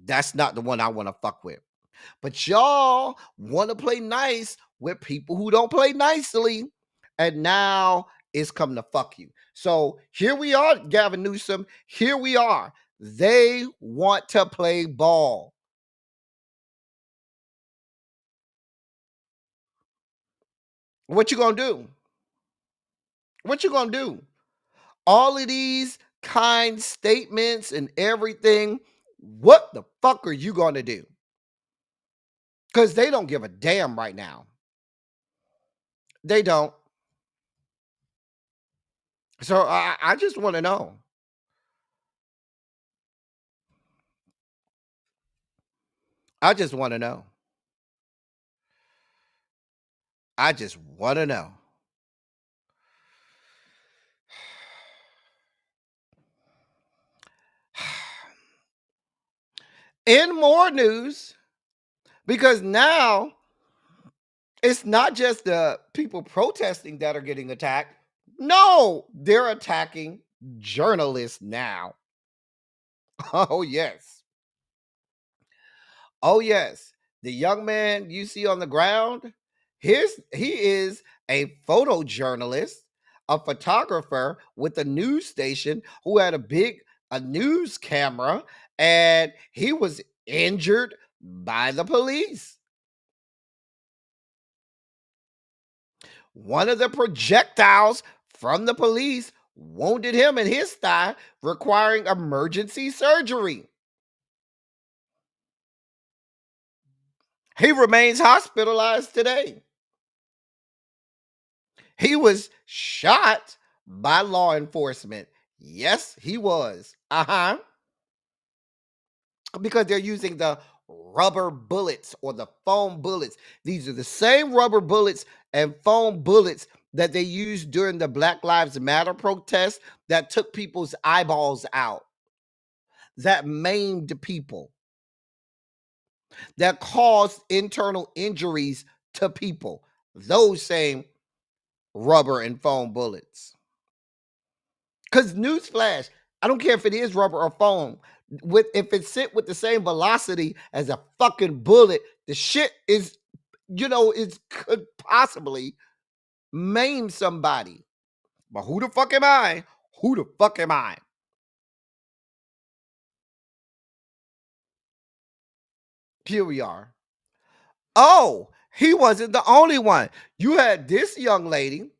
That's not the one I want to fuck with. But y'all want to play nice with people who don't play nicely. And now it's coming to fuck you. So here we are, Gavin Newsom. Here we are. They want to play ball. What you gonna do? What you gonna do? All of these kind statements and everything, what the fuck are you gonna do? Because they don't give a damn right now. They don't. So I just want to know. I just want to know. I just want to know. In more news, because now It's not just the people protesting that are getting attacked. No, they're attacking journalists now. Oh, yes. Oh, yes. The young man you see on the ground, he is a photojournalist, a photographer with a news station who had a news camera, and he was injured by the police. One of the projectiles from the police wounded him in his thigh, requiring emergency surgery. He remains hospitalized today. He was shot by law enforcement. Yes, he was. Because they're using the rubber bullets or the foam bullets. These are the same rubber bullets and foam bullets that they used during the Black Lives Matter protest that took people's eyeballs out, that maimed people, that caused internal injuries to people. Those same rubber and foam bullets. Because newsflash, I don't care if it is rubber or foam. If it's sent with the same velocity as a fucking bullet, the shit is, it could possibly maim somebody. But who the fuck am I? Who the fuck am I? Here we are. Oh, he wasn't the only one. You had this young lady.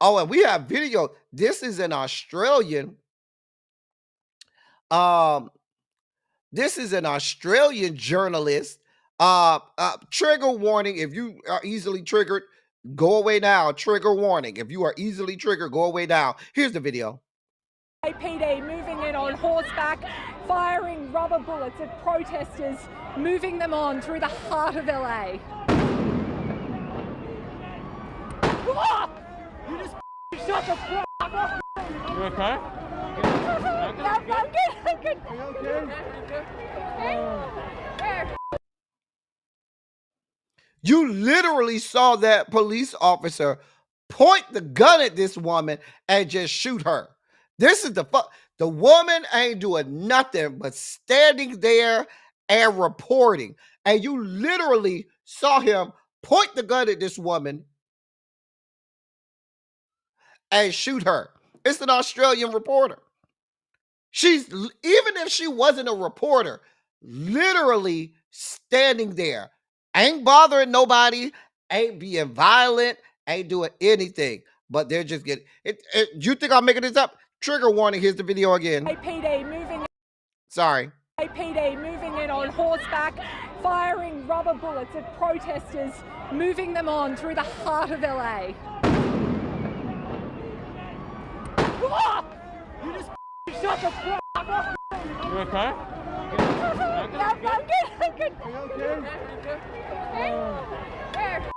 Oh, and we have video. This is an Australian. This is an Australian journalist. Trigger warning. If you are easily triggered, go away now. Trigger warning. If you are easily triggered, go away now. Here's the video. PD moving in on horseback, firing rubber bullets at protesters, moving them on through the heart of LA. You just shut the fuck up. You okay? I'm good. Are you okay? Where? You literally saw that police officer point the gun at this woman and just shoot her. This is the woman ain't doing nothing but standing there and reporting. And you literally saw him point the gun at this woman and shoot her. It's an Australian reporter. She's, even if she wasn't a reporter, literally standing there, ain't bothering nobody, ain't being violent, ain't doing anything. But they're just getting it. You think I'm making this up? Trigger warning. Here's the video again. PD moving. Sorry. PD moving in on horseback, firing rubber bullets at protesters, moving them on through the heart of LA. You just shut the fuck up. You okay? I'm good. Are you okay? Where?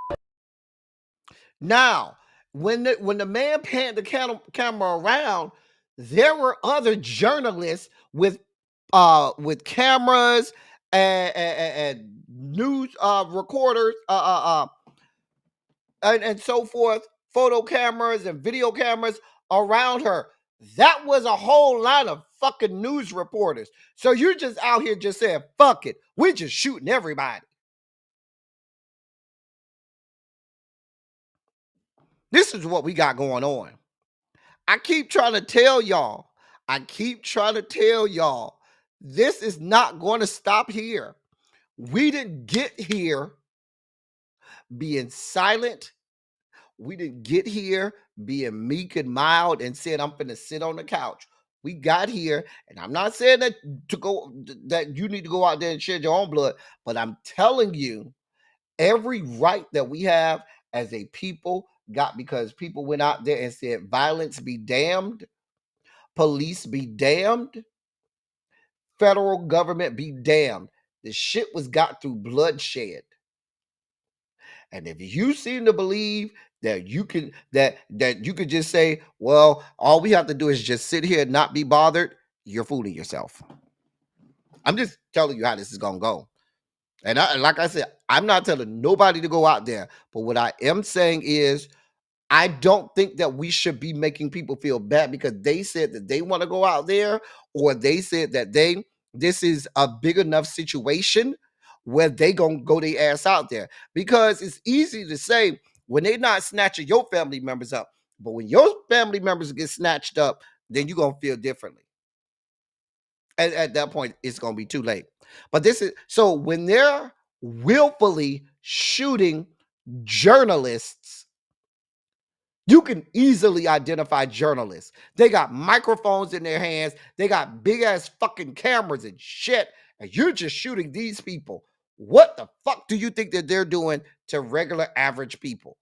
Now, when the man panned the camera around, there were other journalists with cameras and news recorders and so forth, photo cameras and video cameras around her. That was a whole line of fucking news reporters. So you're just out here just saying, fuck it, we're just shooting everybody. This is what we got going on. I keep trying to tell y'all, this is not going to stop here. We didn't get here being silent. We didn't get here being meek and mild and said, I'm going to sit on the couch. We got here, and I'm not saying that you need to go out there and shed your own blood, but I'm telling you, every right that we have as a people got because people went out there and said, violence be damned, police be damned, federal government be damned. The shit was got through bloodshed. And if you seem to believe that you can just say, well, all we have to do is just sit here and not be bothered, you're fooling yourself. I'm just telling you how this is gonna go. And like I said, I'm not telling nobody to go out there. But what I am saying is, I don't think that we should be making people feel bad because they said that they want to go out there, or they said that this is a big enough situation where they gonna go their ass out there. Because it's easy to say when they not snatching your family members up, but when your family members get snatched up, then you're gonna feel differently. At that point, it's gonna be too late. But this is so when they're willfully shooting journalists, you can easily identify journalists. They got microphones in their hands. They got big ass fucking cameras and shit. And you're just shooting these people. What the fuck do you think that they're doing to regular average people?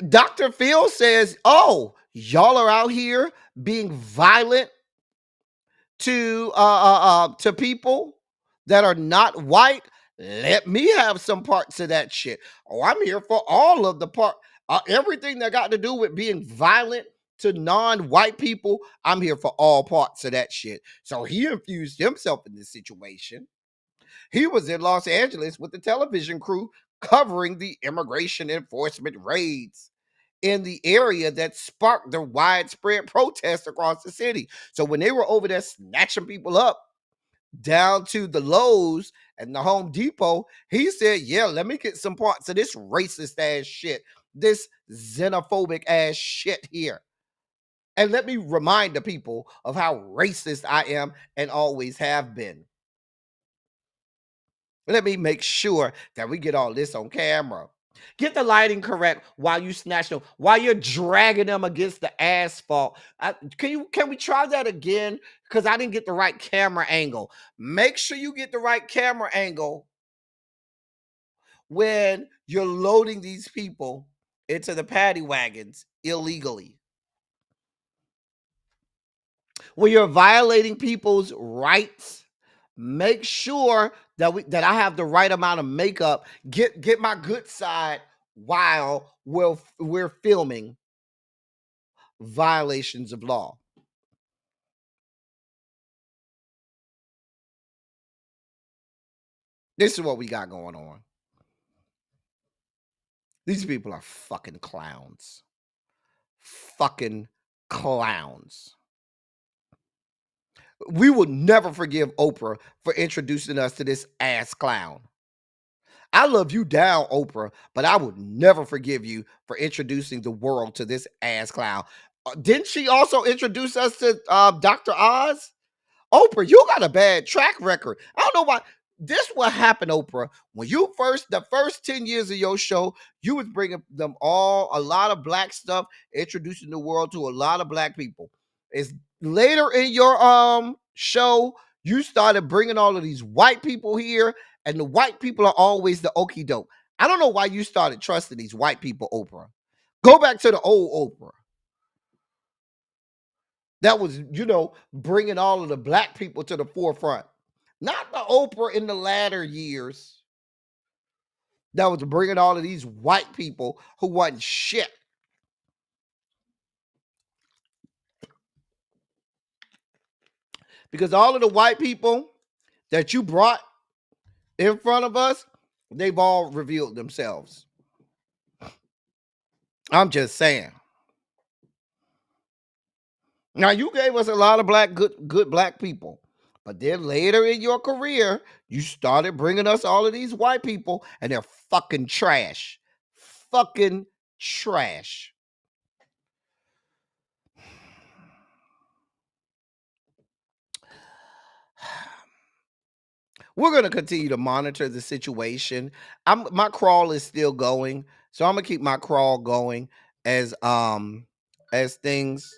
Dr. Phil says, oh, y'all are out here being violent to people that are not white. Let me have some parts of that shit. Oh, I'm here for all of the part, everything that got to do with being violent to non-white people. I'm here for all parts of that shit. So he infused himself in this situation. He was in Los Angeles with the television crew covering the immigration enforcement raids in the area that sparked the widespread protests across the city. So when they were over there snatching people up down to the Lowe's and the Home Depot, he said, yeah, let me get some parts of this racist ass shit, this xenophobic ass shit here. And let me remind the people of how racist I am and always have been. Let me make sure that we get all this on camera. Get the lighting correct while you snatch them, while you're dragging them against the asphalt. Can we try that again? Because I didn't get the right camera angle. Make sure you get the right camera angle when you're loading these people into the paddy wagons illegally. When you're violating people's rights, make sure that I have the right amount of makeup. Get my good side while we're filming violations of law. This is what we got going on. These people are fucking clowns. Fucking clowns. We will never forgive Oprah for introducing us to this ass clown. I love you down, Oprah, but I would never forgive you for introducing the world to this ass clown. Didn't she also introduce us to Dr. Oz? Oprah, you got a bad track record. I don't know why. This what happened, Oprah. When the first 10 years of your show, you was bringing them a lot of black stuff, introducing the world to a lot of black people. It's later in your show, you started bringing all of these white people here, and the white people are always the okie doke. I don't know why you started trusting these white people, Oprah. Go back to the old Oprah. That was, bringing all of the black people to the forefront. Not the Oprah in the latter years that was bringing all of these white people who wasn't shit. Because all of the white people that you brought in front of us, they've all revealed themselves. I'm just saying. Now, you gave us a lot of good black people. But then later in your career, you started bringing us all of these white people, and they're fucking trash. Fucking trash. We're going to continue to monitor the situation. My crawl is still going, so I'm going to keep my crawl going as things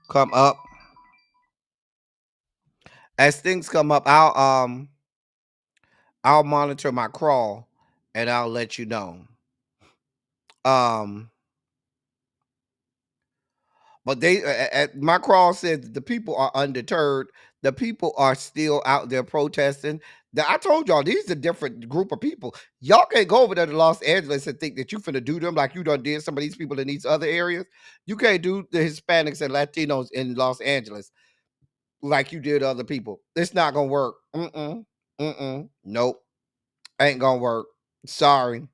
come up. As things come up, I'll monitor my crawl and I'll let you know. But my crawl said the people are undeterred. The people are still out there protesting. I told y'all, these are a different group of people. Y'all can't go over there to Los Angeles and think that you finna do them like you done did some of these people in these other areas. You can't do the Hispanics and Latinos in Los Angeles. like you did other people. It's not gonna work. Nope. Ain't gonna work. Sorry.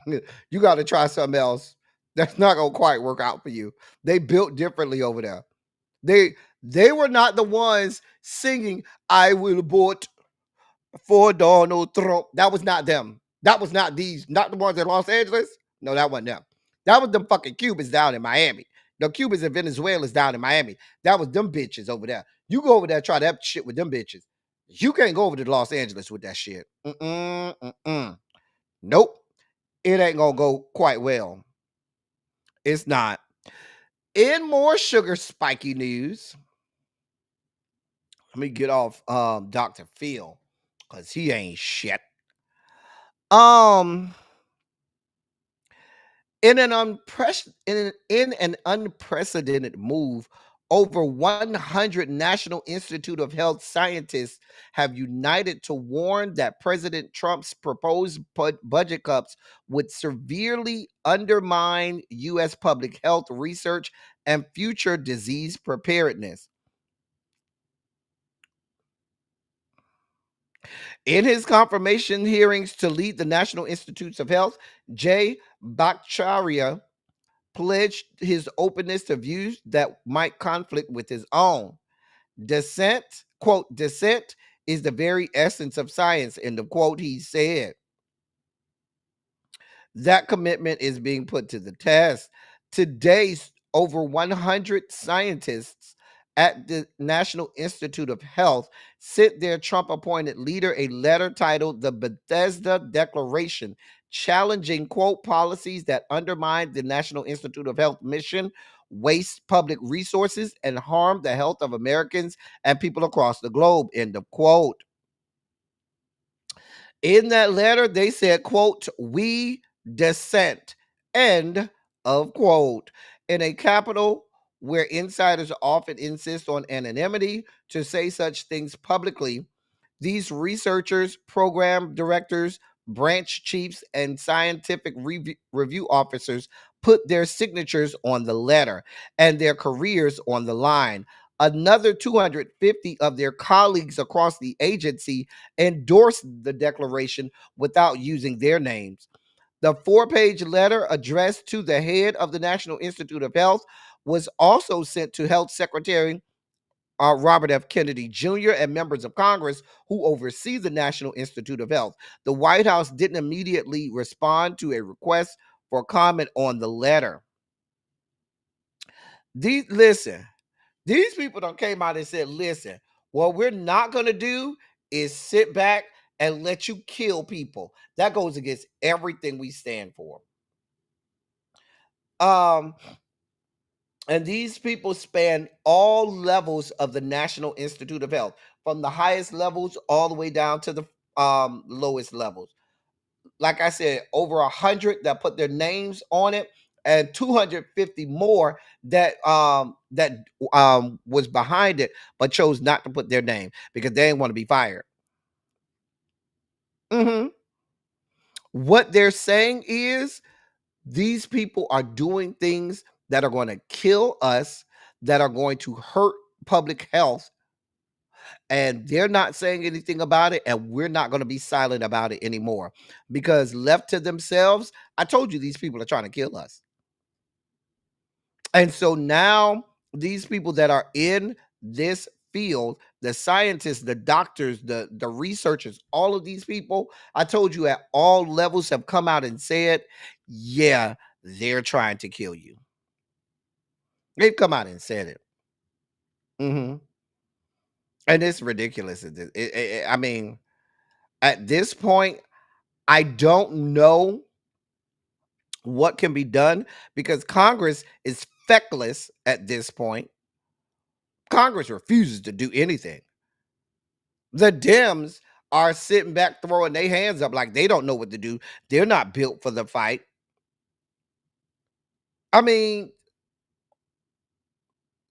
You got to try something else. That's not gonna quite work out for you. They built differently over there. They were not the ones singing "I will vote for Donald Trump." That was not them. That was not these. Not the ones in Los Angeles. No, that wasn't them. That was them fucking Cubans down in Miami. The Cubans and Venezuelans down in Miami. That was them bitches over there. You go over there, try that shit with them bitches. You can't go over to Los Angeles with that shit. Nope. It ain't gonna go quite well. It's not. In more sugar spiky news, let me get off Dr. Phil because he ain't shit. Um, in an unprecedented move, over 100 National Institute of Health scientists have united to warn that President Trump's proposed budget cuts would severely undermine U.S. public health research and future disease preparedness. In his confirmation hearings to lead the National Institutes of Health, Jay Bhattacharya pledged his openness to views that might conflict with his own. Dissent, quote, dissent is the very essence of science, end of quote, he said. That commitment is being put to the test. Today, over 100 scientists at the National Institute of Health sent their Trump appointed leader a letter titled the Bethesda Declaration, challenging, quote, policies that undermine the National Institute of Health mission, waste public resources, and harm the health of Americans and people across the globe, end of quote. In that letter, they said, quote, we dissent, end of quote. In a capital where insiders often insist on anonymity to say such things publicly, these researchers, program directors, branch chiefs, and scientific review officers put their signatures on the letter and their careers on the line. Another 250 of their colleagues across the agency endorsed the declaration without using their names. The 4-page letter addressed to the head of the National Institute of Health was also sent to Health Secretary Robert F. Kennedy Jr. and members of Congress who oversee the National Institute of Health. The White House didn't immediately respond to a request for comment on the letter. These people done came out and said, listen, what we're not going to do is sit back and let you kill people. That goes against everything we stand for. And these people span all levels of the National Institute of Health, from the highest levels all the way down to the lowest levels. Like I said, over 100 that put their names on it, and 250 more that was behind it, but chose not to put their name because they didn't want to be fired. What they're saying is these people are doing things that are going to kill us, that are going to hurt public health, and they're not saying anything about it, and we're not going to be silent about it anymore, because left to themselves, I told you these people are trying to kill us. And so now these people that are in this field, the scientists, the doctors, the researchers, all of these people, I told you at all levels have come out and said, yeah, they're trying to kill you. They've come out and said it. And it's ridiculous. I mean, at this point, I don't know what can be done because Congress is feckless at this point. Congress refuses to do anything. The Dems are sitting back throwing their hands up like they don't know what to do. They're not built for the fight. I mean,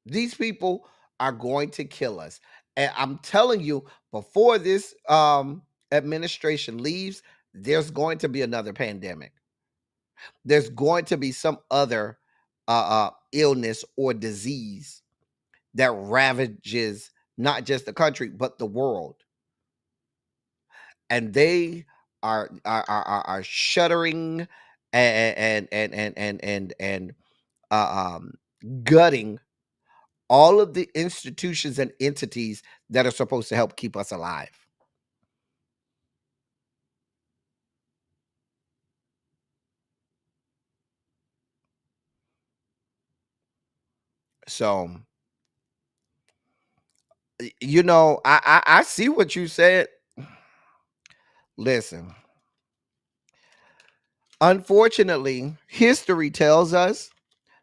these people are going to kill us. And I'm telling you, before this administration leaves, there's going to be another pandemic. There's going to be some other illness or disease that ravages not just the country, but the world. And they are shuddering and gutting all of the institutions and entities that are supposed to help keep us alive. So, I see what you said. Listen, unfortunately, history tells us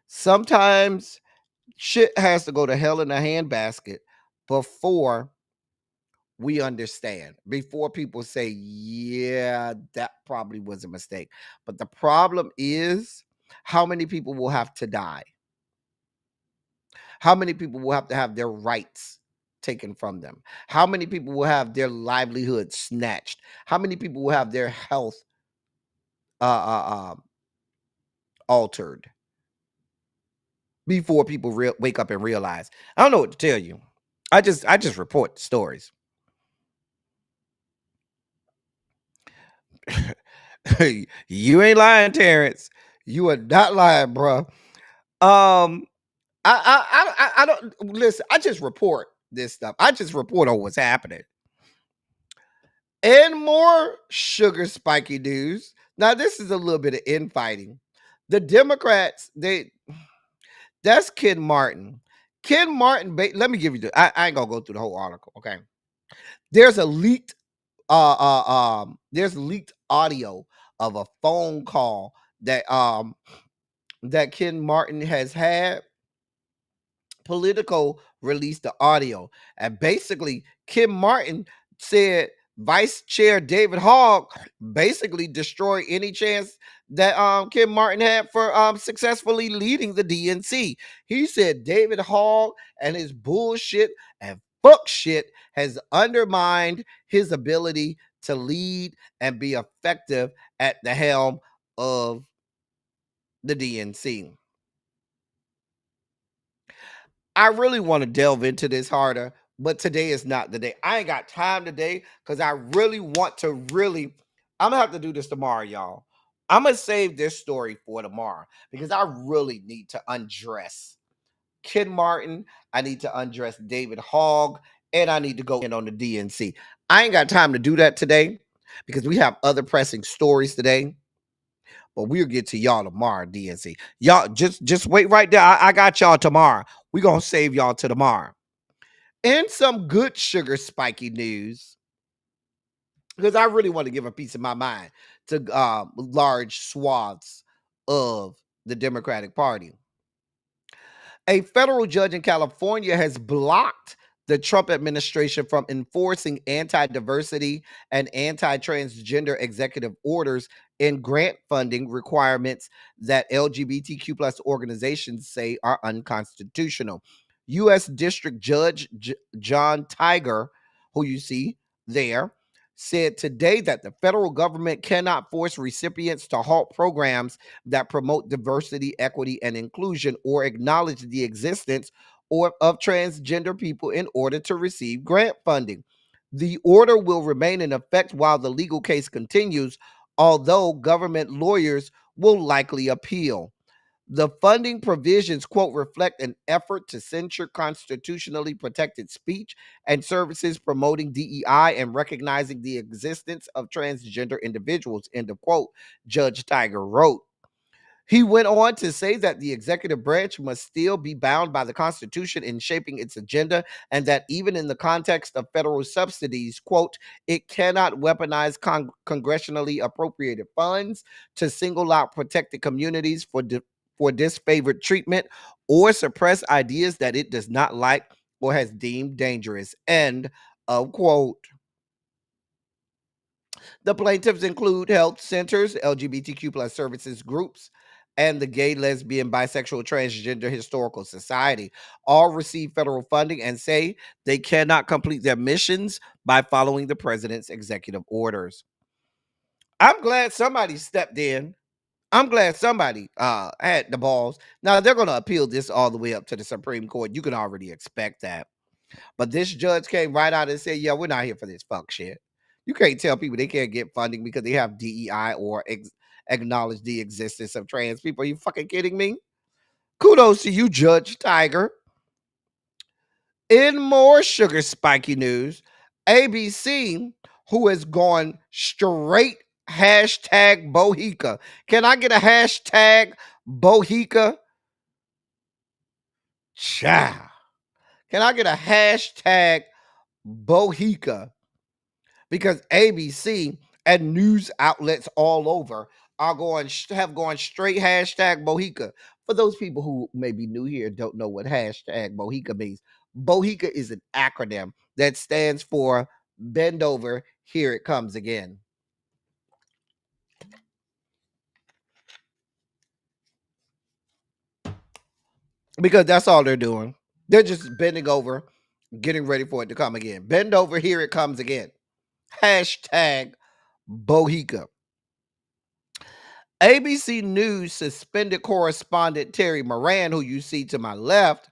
sometimes shit has to go to hell in a handbasket before we understand, before people say, yeah, that probably was a mistake. But the problem is, how many people will have to die? How many people will have to have their rights taken from them? How many people will have their livelihood snatched? How many people will have their health uh, uh, um, altered before people wake up and realize? I don't know what to tell you. I just report stories. You ain't lying, Terrence. You are not lying, bro. I don't listen. I just report this stuff. I just report on what's happening. And more sugar spiky news. Now, this is a little bit of infighting. The Democrats, that's Ken Martin. Ken Martin, let me give you I ain't gonna go through the whole article, okay? There's a leaked there's leaked audio of a phone call that Ken Martin has had. Politico released the audio, and basically Kim Martin said Vice Chair David Hogg basically destroyed any chance that Kim Martin had for successfully leading the DNC. He said David Hogg and his bullshit and fuck shit has undermined his ability to lead and be effective at the helm of the DNC. I really want to delve into this harder, but today is not the day. I ain't got time today because I really want to I'm gonna have to do this tomorrow, y'all. I'm gonna save this story for tomorrow because I really need to undress Ken Martin. I need to undress David Hogg, and I need to go in on the DNC. I ain't got time to do that today because we have other pressing stories today. But we'll get to y'all tomorrow, DNC. Y'all just wait right there. I got y'all tomorrow. We're gonna save y'all to tomorrow. And some good sugar spiky news, because I really want to give a piece of my mind to large swaths of the Democratic Party. A federal judge in California has blocked the Trump administration from enforcing anti-diversity and anti-transgender executive orders and grant funding requirements that LGBTQ plus organizations say are unconstitutional. U.S. District Judge John Tiger, who you see there, said today that the federal government cannot force recipients to halt programs that promote diversity, equity, and inclusion or acknowledge the existence of transgender people in order to receive grant funding. The order will remain in effect while the legal case continues, although government lawyers will likely appeal. The funding provisions, quote, reflect an effort to censure constitutionally protected speech and services promoting DEI and recognizing the existence of transgender individuals, end of quote, Judge Tiger wrote. He went on to say that the executive branch must still be bound by the Constitution in shaping its agenda, and that even in the context of federal subsidies, quote, it cannot weaponize congressionally appropriated funds to single out protected communities for disfavored treatment or suppress ideas that it does not like or has deemed dangerous, end of quote. The plaintiffs include health centers, LGBTQ plus services groups, and the Gay, Lesbian, Bisexual, Transgender Historical Society. All receive federal funding and say they cannot complete their missions by following the president's executive orders. I'm glad somebody stepped in. I'm glad somebody had the balls. Now they're going to appeal this all the way up to the Supreme Court. You can already expect that. But this judge came right out and said, yeah, we're not here for this fuck shit. You can't tell people they can't get funding because they have DEI or acknowledge the existence of trans people. Are you fucking kidding me? Kudos to you, Judge Tiger. In more sugar spiky news, ABC, who has gone straight hashtag Bohica. Can I get a hashtag Bohica? Cha. Can I get a hashtag Bohica? Because ABC and news outlets all over have gone straight hashtag Bohica. For those people who may be new here and don't know what hashtag Bohica means, Bohica is an acronym that stands for bend over, here it comes again. Because that's all they're doing. They're just bending over, getting ready for it to come again. Bend over, here it comes again. Hashtag Bohica. ABC News suspended correspondent Terry Moran, who you see to my left,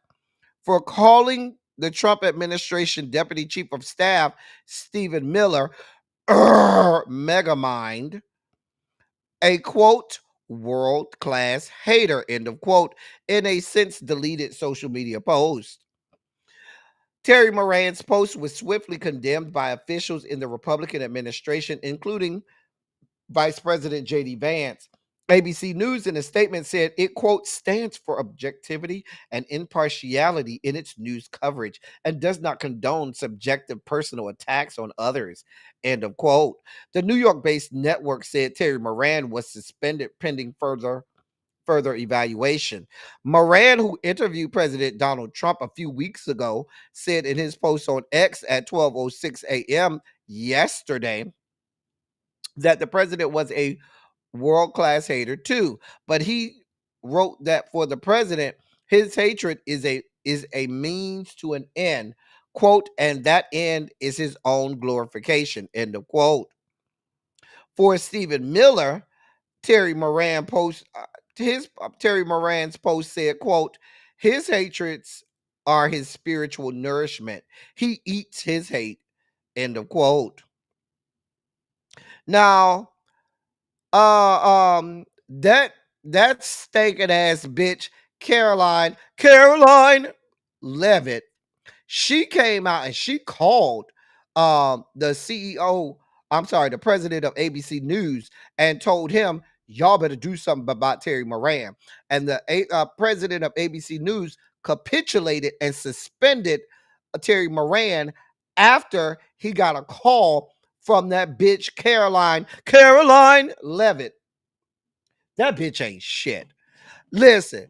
for calling the Trump administration Deputy Chief of Staff Stephen Miller megamind, a quote, world-class hater, end of quote, in a since deleted social media post. Terry Moran's post was swiftly condemned by officials in the Republican administration, including Vice President J.D. Vance. ABC News in a statement said it, quote, stands for objectivity and impartiality in its news coverage and does not condone subjective personal attacks on others, end of quote. The New York-based network said Terry Moran was suspended pending further evaluation. Moran, who interviewed President Donald Trump a few weeks ago, said in his post on X at 12:06 a.m. yesterday that the president was a world-class hater too, but he wrote that for the president, his hatred is a means to an end, quote, and that end is his own glorification, end of quote. For Stephen Miller, Terry Moran post Terry Moran's post said, quote, his hatreds are his spiritual nourishment. He eats his hate, end of quote. Now, that stinking ass bitch, Caroline Levitt, she came out and she called the CEO, the president of ABC News, and told him, y'all better do something about Terry Moran. And the president of ABC News capitulated and suspended Terry Moran after he got a call from that bitch Caroline Levitt. That bitch ain't shit. Listen,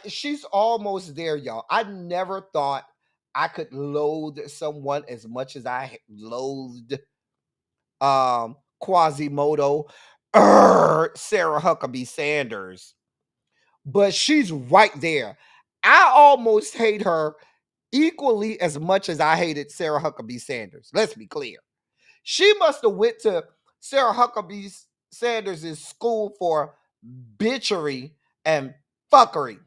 she's almost there, y'all. I never thought I could loathe someone as much as I loathed Quasimodo, Sarah Huckabee Sanders. But she's right there. I almost hate her equally as much as I hated Sarah Huckabee Sanders. Let's be clear. She must have went to Sarah Huckabee Sanders' school for bitchery and fuckery.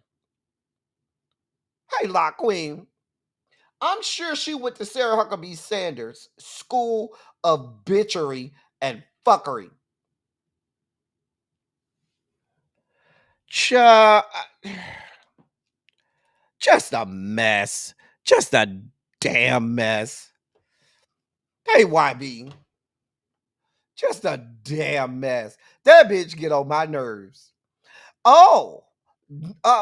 Hey, La Queen, I'm sure she went to Sarah Huckabee Sanders' school of bitchery and fuckery. Just a mess. Just a damn mess. Hey, YB. Just a damn mess. That bitch get on my nerves. Oh,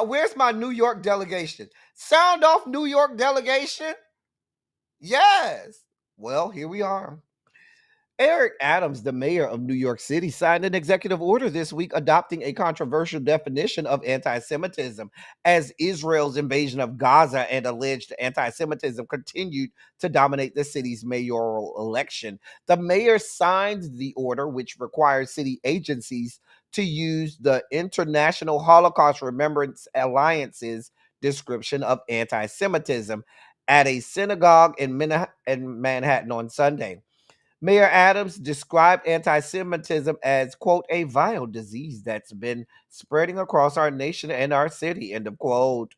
where's my New York delegation? Sound off, New York delegation? Yes. Well, here we are. Eric Adams, the mayor of New York City, signed an executive order this week adopting a controversial definition of anti-Semitism as Israel's invasion of Gaza and alleged anti-Semitism continued to dominate the city's mayoral election. The mayor signed the order, which requires city agencies to use the International Holocaust Remembrance Alliance's description of anti-Semitism at a synagogue in Manhattan on Sunday. Mayor Adams described anti-Semitism as, quote, a vile disease that's been spreading across our nation and our city, end of quote.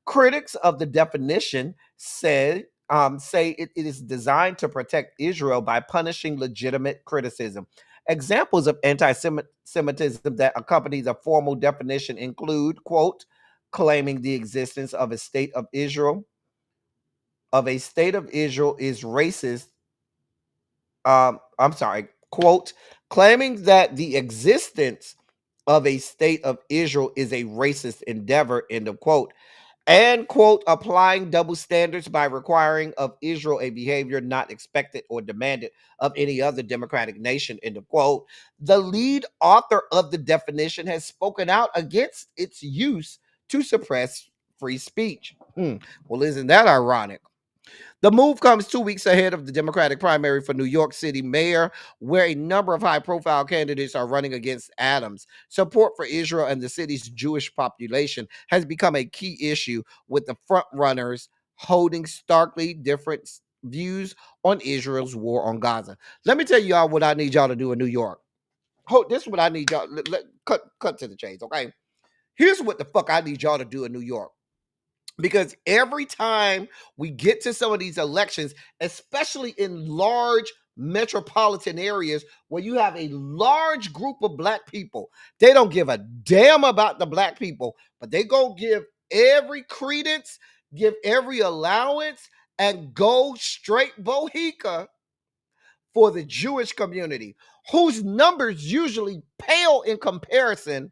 Critics of the definition say it is designed to protect Israel by punishing legitimate criticism. Examples of anti-Semitism that accompany the formal definition include, quote, claiming the existence of a state of Israel is racist. I'm sorry, quote, claiming that the existence of a state of Israel is a racist endeavor, end of quote. And, quote, applying double standards by requiring of Israel a behavior not expected or demanded of any other democratic nation, end of quote. The lead author of the definition has spoken out against its use to suppress free speech. Well, isn't that ironic? The move comes 2 weeks ahead of the Democratic primary for New York City mayor, where a number of high-profile candidates are running against Adams. Support for Israel and the city's Jewish population has become a key issue, with the frontrunners holding starkly different views on Israel's war on Gaza. Let me tell y'all what I need y'all to do in New York. This is what I need y'all. Cut to the chase, okay? Here's what the fuck I need y'all to do in New York. Because every time we get to some of these elections, especially in large metropolitan areas where you have a large group of black people, they don't give a damn about the black people, but they go give every credence, give every allowance, and go straight bohica for the Jewish community, whose numbers usually pale in comparison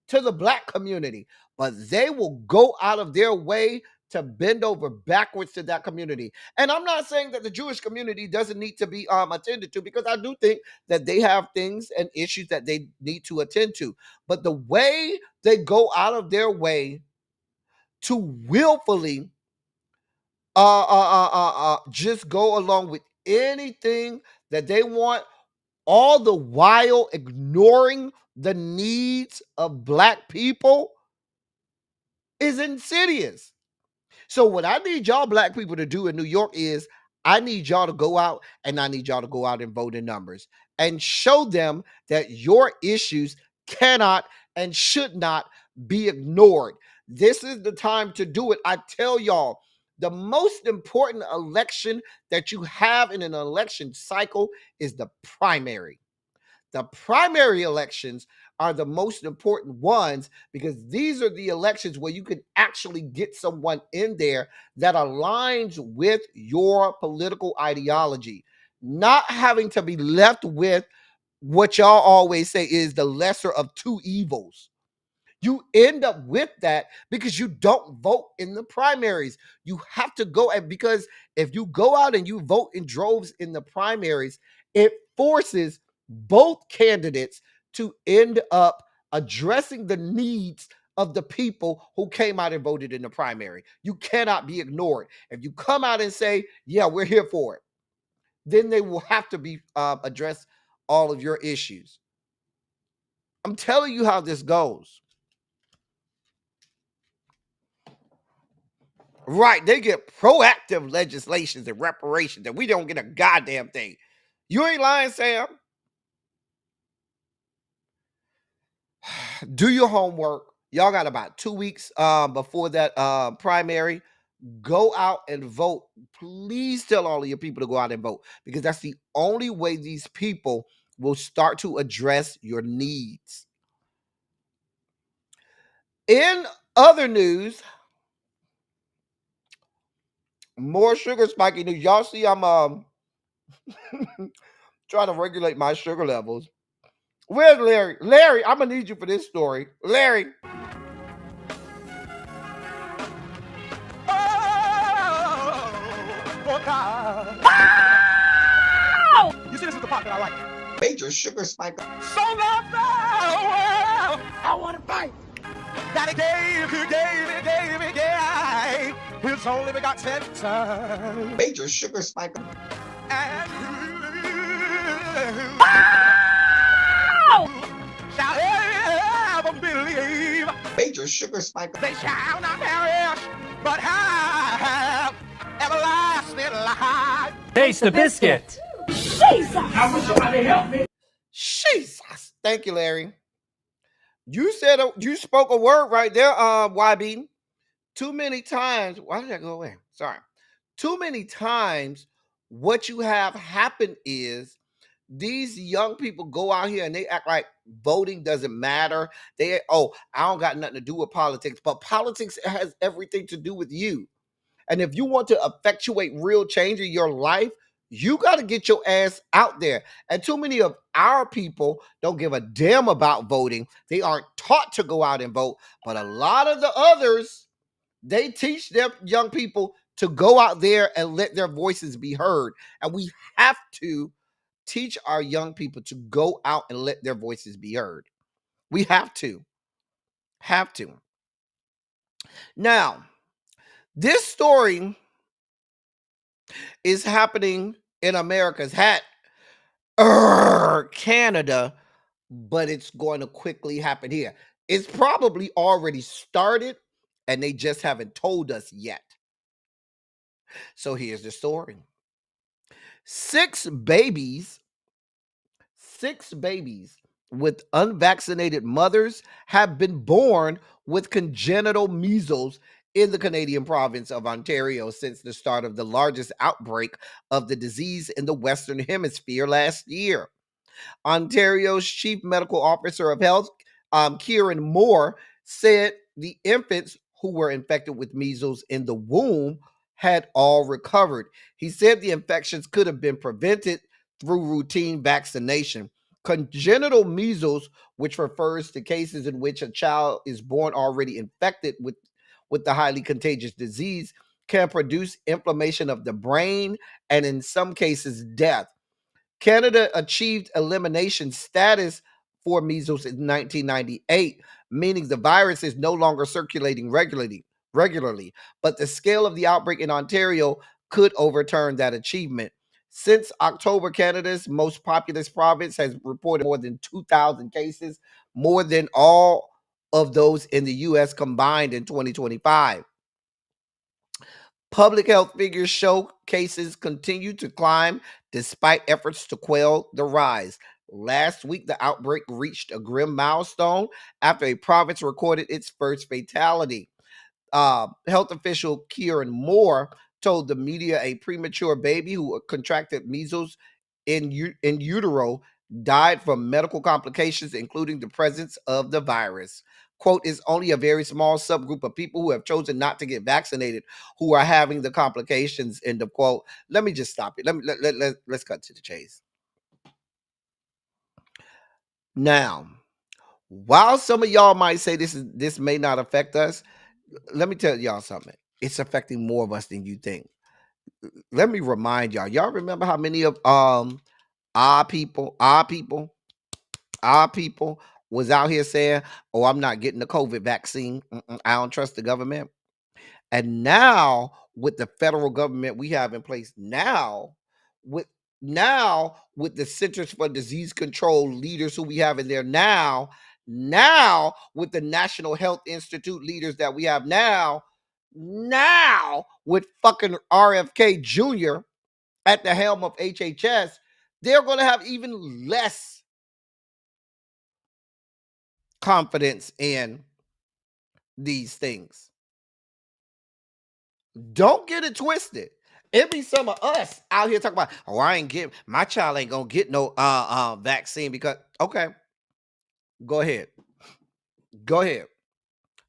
to the black community, but they will go out of their way to bend over backwards to that community. And I'm not saying that the Jewish community doesn't need to be attended to, because I do think that they have things and issues that they need to attend to. But the way they go out of their way to willfully just go along with anything that they want, all the while ignoring the needs of black people, is insidious. So what I need y'all black people to do in New York is, I need y'all to go out, and I need y'all to go out and vote in numbers and show them that your issues cannot and should not be ignored. This is the time to do it. I tell y'all, the most important election that you have in an election cycle is the primary. The primary elections are the most important ones, because these are the elections where you can actually get someone in there that aligns with your political ideology, not having to be left with what y'all always say is the lesser of two evils. You end up with that because you don't vote in the primaries. You have to go, and because if you go out and you vote in droves in the primaries, it forces both candidates to end up addressing the needs of the people who came out and voted in the primary. You cannot be ignored. If you come out and say, yeah, we're here for it, then they will have to be address all of your issues. I'm telling you how this goes. Right, they get proactive legislations and reparations, and we don't get a goddamn thing. You ain't lying, Sam. Do your homework. Y'all got about 2 weeks before that primary. Go out and vote. Please tell all of your people to go out and vote, because that's the only way these people will start to address your needs. In other news, more sugar spiking news. Y'all see I'm trying to regulate my sugar levels. Where's Larry? Larry, I'm gonna need you for this story. Larry. Oh, God. You see, this is the part that I like. Major sugar spike. So love the world, I want to fight. Daddy gave his only begotten son. Major sugar spike. And shall ever believe. Major sugar spike. They shall not perish, but have everlasting life. Taste the biscuit. Jesus! I wish somebody help me. Jesus. Thank you, Larry. You spoke a word right there, YB. Too many times, why did I go away? Sorry. Too many times, what you have happen is these young people go out here and they act like voting doesn't matter. I don't got nothing to do with politics, but politics has everything to do with you. And if you want to effectuate real change in your life, you got to get your ass out there. And too many of our people don't give a damn about voting. They aren't taught to go out and vote. But a lot of the others, they teach their young people to go out there and let their voices be heard. And we have to teach our young people to go out and let their voices be heard. We have to. Have to. Now, this story is happening in America's hat, Canada, but it's going to quickly happen here. It's probably already started and they just haven't told us yet. So here's the story. Six babies with unvaccinated mothers have been born with congenital measles in the Canadian province of Ontario since the start of the largest outbreak of the disease in the Western Hemisphere last year. Ontario's Chief Medical Officer of Health, Kieran Moore, said the infants who were infected with measles in the womb had all recovered. He said the infections could have been prevented through routine vaccination. Congenital measles, which refers to cases in which a child is born already infected with the highly contagious disease, can produce inflammation of the brain and in some cases death. Canada achieved elimination status for measles in 1998, meaning the virus is no longer circulating regularly, but the scale of the outbreak in Ontario could overturn that achievement. Since October, Canada's most populous province has reported more than 2,000 cases, more than all of those in the US combined in 2025. Public health figures show cases continue to climb despite efforts to quell the rise. Last week, the outbreak reached a grim milestone after a province recorded its first fatality. Health official Kieran Moore told the media a premature baby who contracted measles in utero died from medical complications, including the presence of the virus. Quote, is only a very small subgroup of people who have chosen not to get vaccinated who are having the complications, end of quote. Let me just stop it. Let's cut to the chase. Now, while some of y'all might say this may not affect us, let me tell y'all something. It's affecting more of us than you think. Let me remind y'all. Y'all remember how many of our people was out here saying, "Oh, I'm not getting the COVID vaccine. I don't trust the government." And now, with the federal government we have in place with with the Centers for Disease Control leaders who we have in there now with the National Health Institute leaders that we have now with fucking RFK Jr. at the helm of HHS, they're going to have even less confidence in these things. Don't get it twisted. It be some of us out here talking about, oh, my child ain't gonna get no vaccine because okay. Go ahead.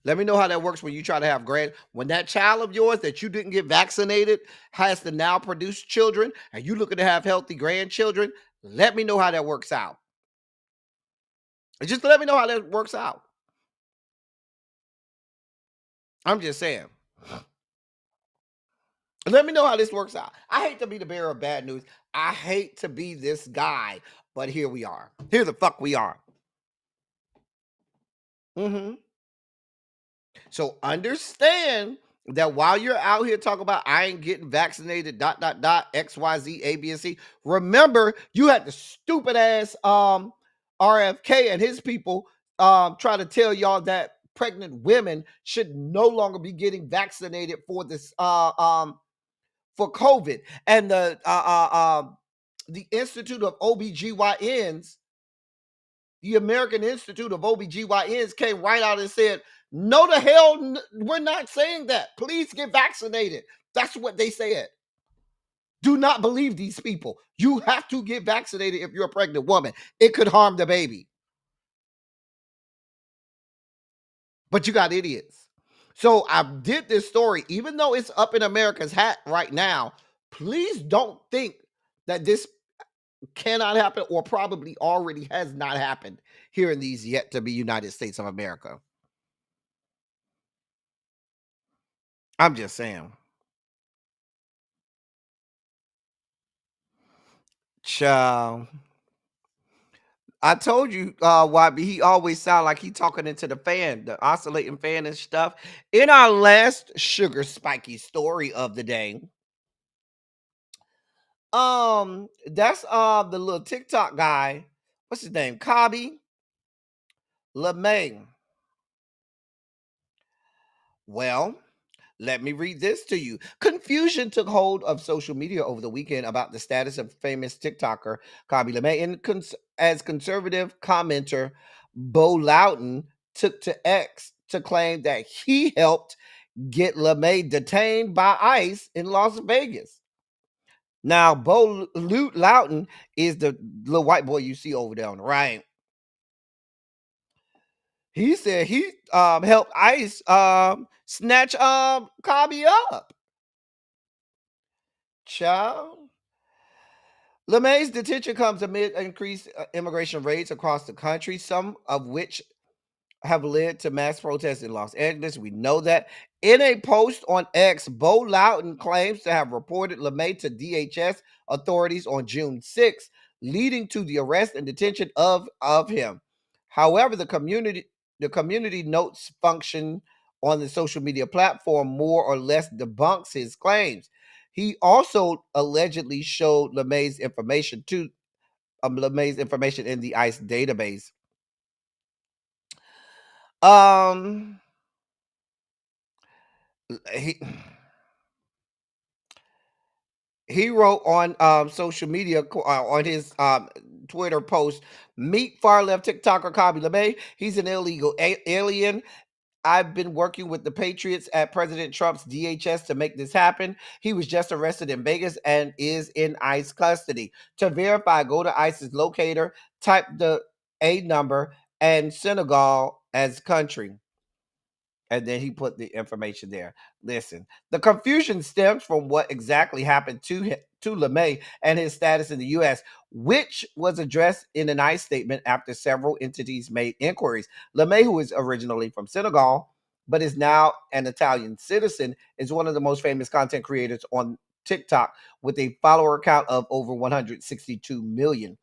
Let me know how that works when you try to have when that child of yours that you didn't get vaccinated has to now produce children and you looking to have healthy grandchildren. Let me know how that works out. Just let me know how that works out. I'm just saying. Let me know how this works out. I hate to be the bearer of bad news. I hate to be this guy, but here we are. Here the fuck we are. So understand that while you're out here talking about I ain't getting vaccinated, ... XYZ, A, B, and C, remember you had the stupid ass RFK and his people try to tell y'all that pregnant women should no longer be getting vaccinated for this for COVID. And the Institute of OBGYNs, the American Institute of OBGYNs came right out and said, No, the hell, we're not saying that. Please get vaccinated. That's what they said. Do not believe these people. You have to get vaccinated if you're a pregnant woman. It could harm the baby. But you got idiots. So I did this story, even though it's up in America's hat right now. Please don't think that this cannot happen or probably already has not happened here in these yet to be United States of America. I'm just saying. Child. I told you, YB, he always sound like he talking into the fan, the oscillating fan and stuff. In our last sugar spiky story of the day, that's the little TikTok guy. What's his name? Khaby LeMay. Well, let me read this to you. Confusion took hold of social media over the weekend about the status of famous TikToker Khaby LeMay, and as conservative commenter Bo Loudon took to X to claim that he helped get LeMay detained by ICE in Las Vegas. Now, Bo Loudon is the little white boy you see over there on the right. He said he helped ICE snatch Khaby up. Child. LeMay's detention comes amid increased immigration raids across the country, some of which have led to mass protests in Los Angeles. We know that. In a post on X, Bo Loudon claims to have reported LeMay to DHS authorities on June 6th, leading to the arrest and detention of him. However, the community notes function on the social media platform more or less debunks his claims. He also allegedly showed LeMay's information in the ICE database. He he wrote on social media on his Twitter post, meet far left TikToker Khaby LeMay. He's an illegal alien. I've been working with the Patriots at President Trump's DHS to make this happen. He was just arrested in Vegas and is in ICE custody. To verify, go to ICE's locator, type the A number and Senegal as country. And then he put the information there. Listen, the confusion stems from what exactly happened to LeMay and his status in the U.S., which was addressed in an ICE statement after several entities made inquiries. LeMay, who is originally from Senegal but is now an Italian citizen, is one of the most famous content creators on TikTok with a follower count of over 162 million.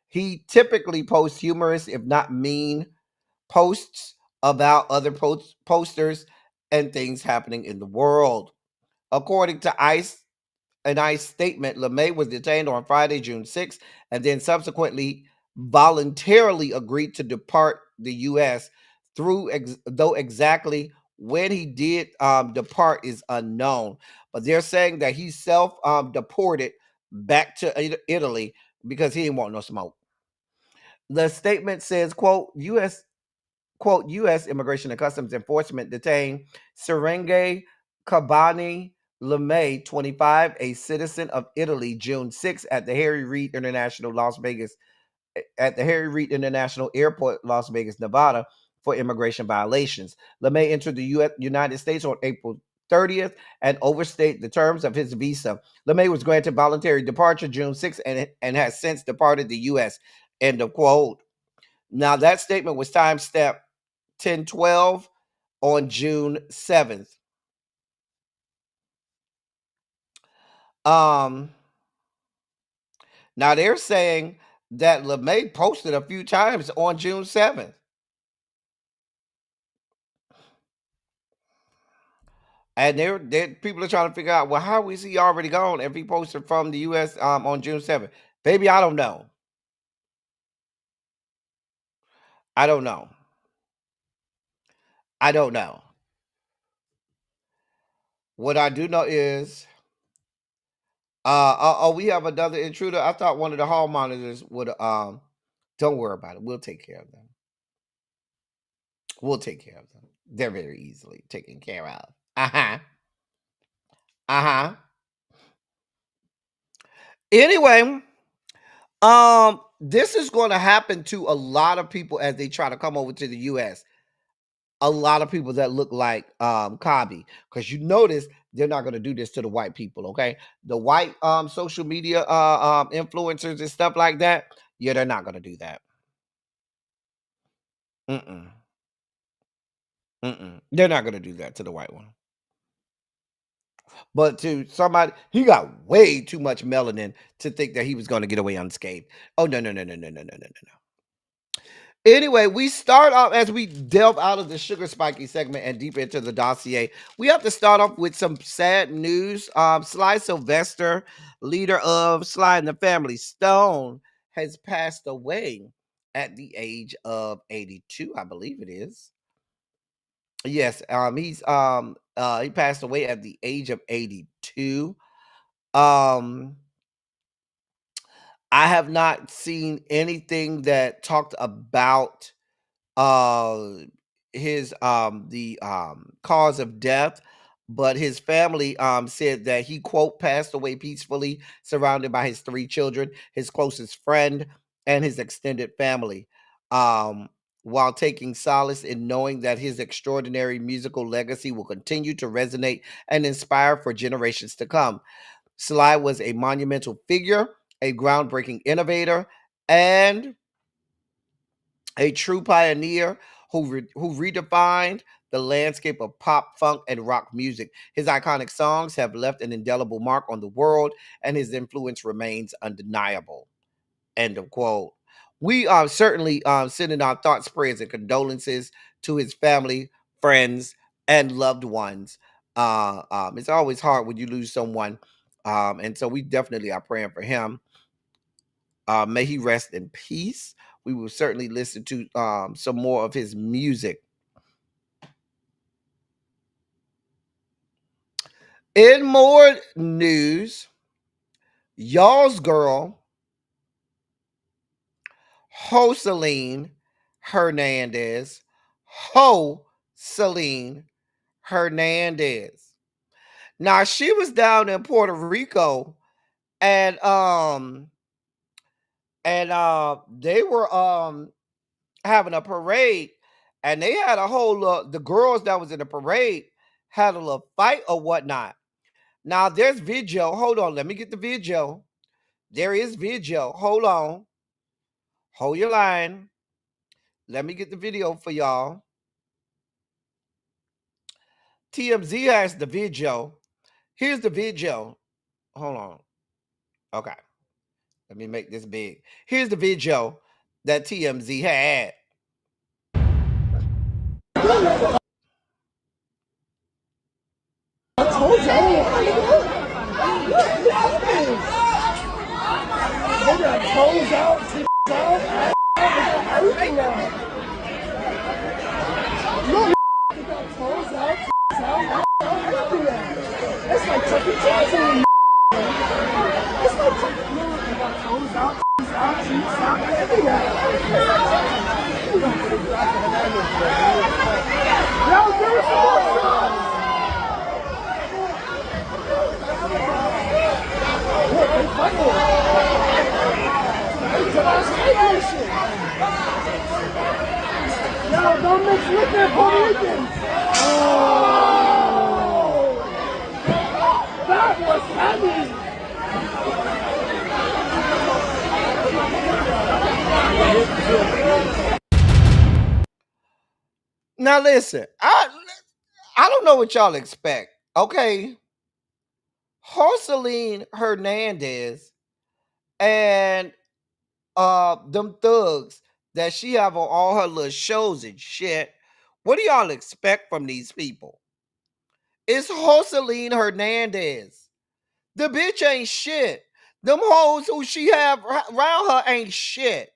He typically posts humorous, if not mean, posts about other posters and things happening in the world. According to an ICE statement, LeMay was detained on Friday, June 6th, and then subsequently voluntarily agreed to depart the U.S. Though exactly when he did depart is unknown. But they're saying that he deported back to Italy because he didn't want no smoke. The statement says, quote, U.S. Immigration and Customs Enforcement detained Serenge Cabani LeMay, 25, a citizen of Italy, June 6 at the Harry Reid International Airport, Las Vegas, Nevada, for immigration violations. LeMay entered the United States on April 30th and overstayed the terms of his visa. LeMay was granted voluntary departure June 6th and has since departed the U.S. End of quote. Now, that statement was timestamped 10/12 on June 7th. Now they're saying that LeMay posted a few times on June 7th. And people are trying to figure out, well, how is he already gone if he posted from the US on June 7th? Baby, I don't know. I don't know. I don't know. What I do know is we have another intruder. I thought one of the hall monitors would don't worry about it. We'll take care of them. We'll take care of them. They're very easily taken care of. Uh-huh. Uh-huh. Anyway, this is going to happen to a lot of people as they try to come over to the US. A lot of people that look like Khaby, because you notice they're not going to do this to the white people, okay? The white social media influencers and stuff like that, yeah, they're not going to do that. Mm-mm. Mm-mm. They're not going to do that to the white one. But to somebody, he got way too much melanin to think that he was going to get away unscathed. Oh, no, no, no, no, no, no, no, no, no. Anyway, we start off as we delve out of the sugar spiky segment and deep into the dossier. We have to start off with some sad news. Sly Sylvester, leader of Sly and the Family Stone, has passed away at the age of 82, I believe it is. Yes, he passed away at the age of 82. Um I have not seen anything that talked about uh his the cause of death, but his family said that he quote passed away peacefully surrounded by his three children, his closest friend, and his extended family, um while taking solace in knowing that his extraordinary musical legacy will continue to resonate and inspire for generations to come. Sly was a monumental figure, a groundbreaking innovator, and a true pioneer who redefined the landscape of pop, funk, and rock music. His iconic songs have left an indelible mark on the world, and his influence remains undeniable. End of quote. We are certainly sending our thoughts, prayers, and condolences to his family, friends, and loved ones. It's always hard when you lose someone, and so we definitely are praying for him. May he rest in peace. We will certainly listen to some more of his music. In more news, y'all's girl, Joseline Hernandez, Joseline Hernandez. Now she was down in Puerto Rico, and they were having a parade, and they had a whole the girls that was in the parade had a little fight or whatnot. Now there's video. Hold on, let me get the video. There is video. Hold on. Hold your line. Let me get the video for y'all. TMZ has the video. Here's the video. Hold on. Okay. Let me make this big. Here's the video that TMZ had. Don't mix with their Puerto Ricans. Oh, that was heavy. Now listen, I don't know what y'all expect. Okay. Joseline Hernandez and them thugs that she have on all her little shows and shit. What do y'all expect from these people? It's Joseline Hernandez. The bitch ain't shit. Them hoes who she have around her ain't shit.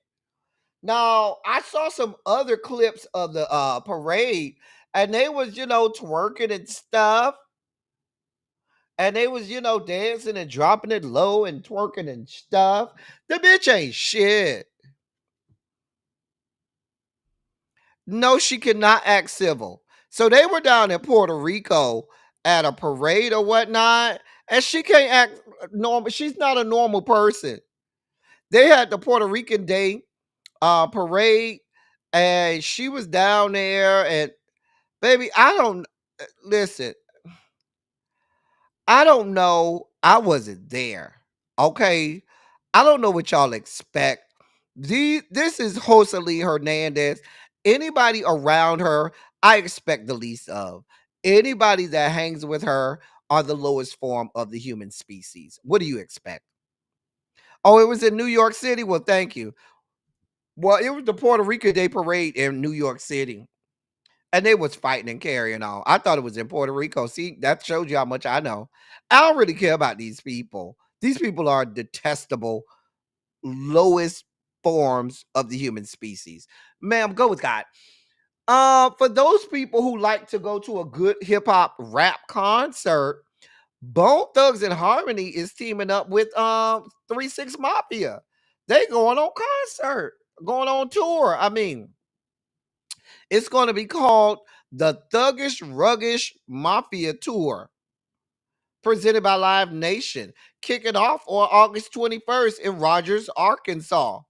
Now, I saw some other clips of the parade, and they was, twerking and stuff. And they was, dancing and dropping it low and twerking and stuff. The bitch ain't shit. No, she cannot act civil. So they were down in Puerto Rico at a parade or whatnot, and she can't act normal. She's not a normal person. They had the Puerto Rican Day parade, and she was down there. And baby, I don't listen. I don't know. I wasn't there. Okay. I don't know what y'all expect. This is Joselie Hernandez. Anybody around her, I expect the least of. Anybody that hangs with her are the lowest form of the human species. What do you expect? Oh, it was in New York City? Well, thank you. Well, it was the Puerto Rico Day Parade in New York City. And they was fighting and carrying on. I thought it was in Puerto Rico. See, that shows you how much I know. I don't really care about these people. These people are detestable, lowest forms of the human species. Ma'am, go with God. For those people who like to go to a good hip hop rap concert, Bone Thugs and Harmony is teaming up with 3 6 Mafia. They going on concert, going on tour. I mean, it's going to be called the Thuggish Ruggish Mafia Tour, presented by Live Nation, kicking off on August 21st in Rogers, Arkansas.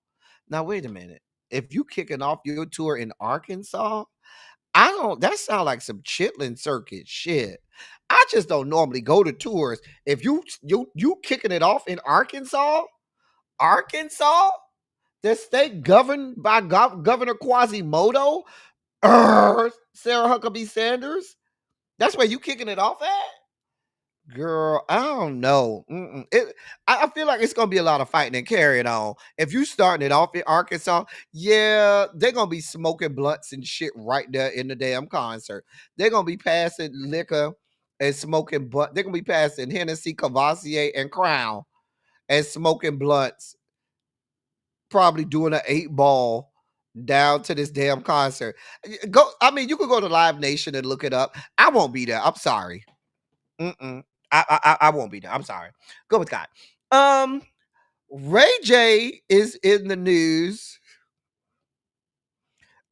Now, wait a minute. If you kicking off your tour in Arkansas, that sound like some chitlin circuit shit. I just don't normally go to tours. If you kicking it off in Arkansas, the state governed by Governor Quasimodo, Sarah Huckabee Sanders. That's where you kicking it off at, girl. I don't know. I feel like it's gonna be a lot of fighting and carrying on. If you starting it off in Arkansas, yeah, they're gonna be smoking blunts and shit right there in the damn concert. They're gonna be passing liquor and smoking blunt. They're gonna be passing Hennessy, Cavassier, and Crown and smoking blunts. Probably doing an 8 ball down to this damn concert. Go. I mean, you could go to Live Nation and look it up. I won't be there. I'm sorry. Mm-mm. I won't be there. I'm sorry. Go with God. Um, Ray J is in the news.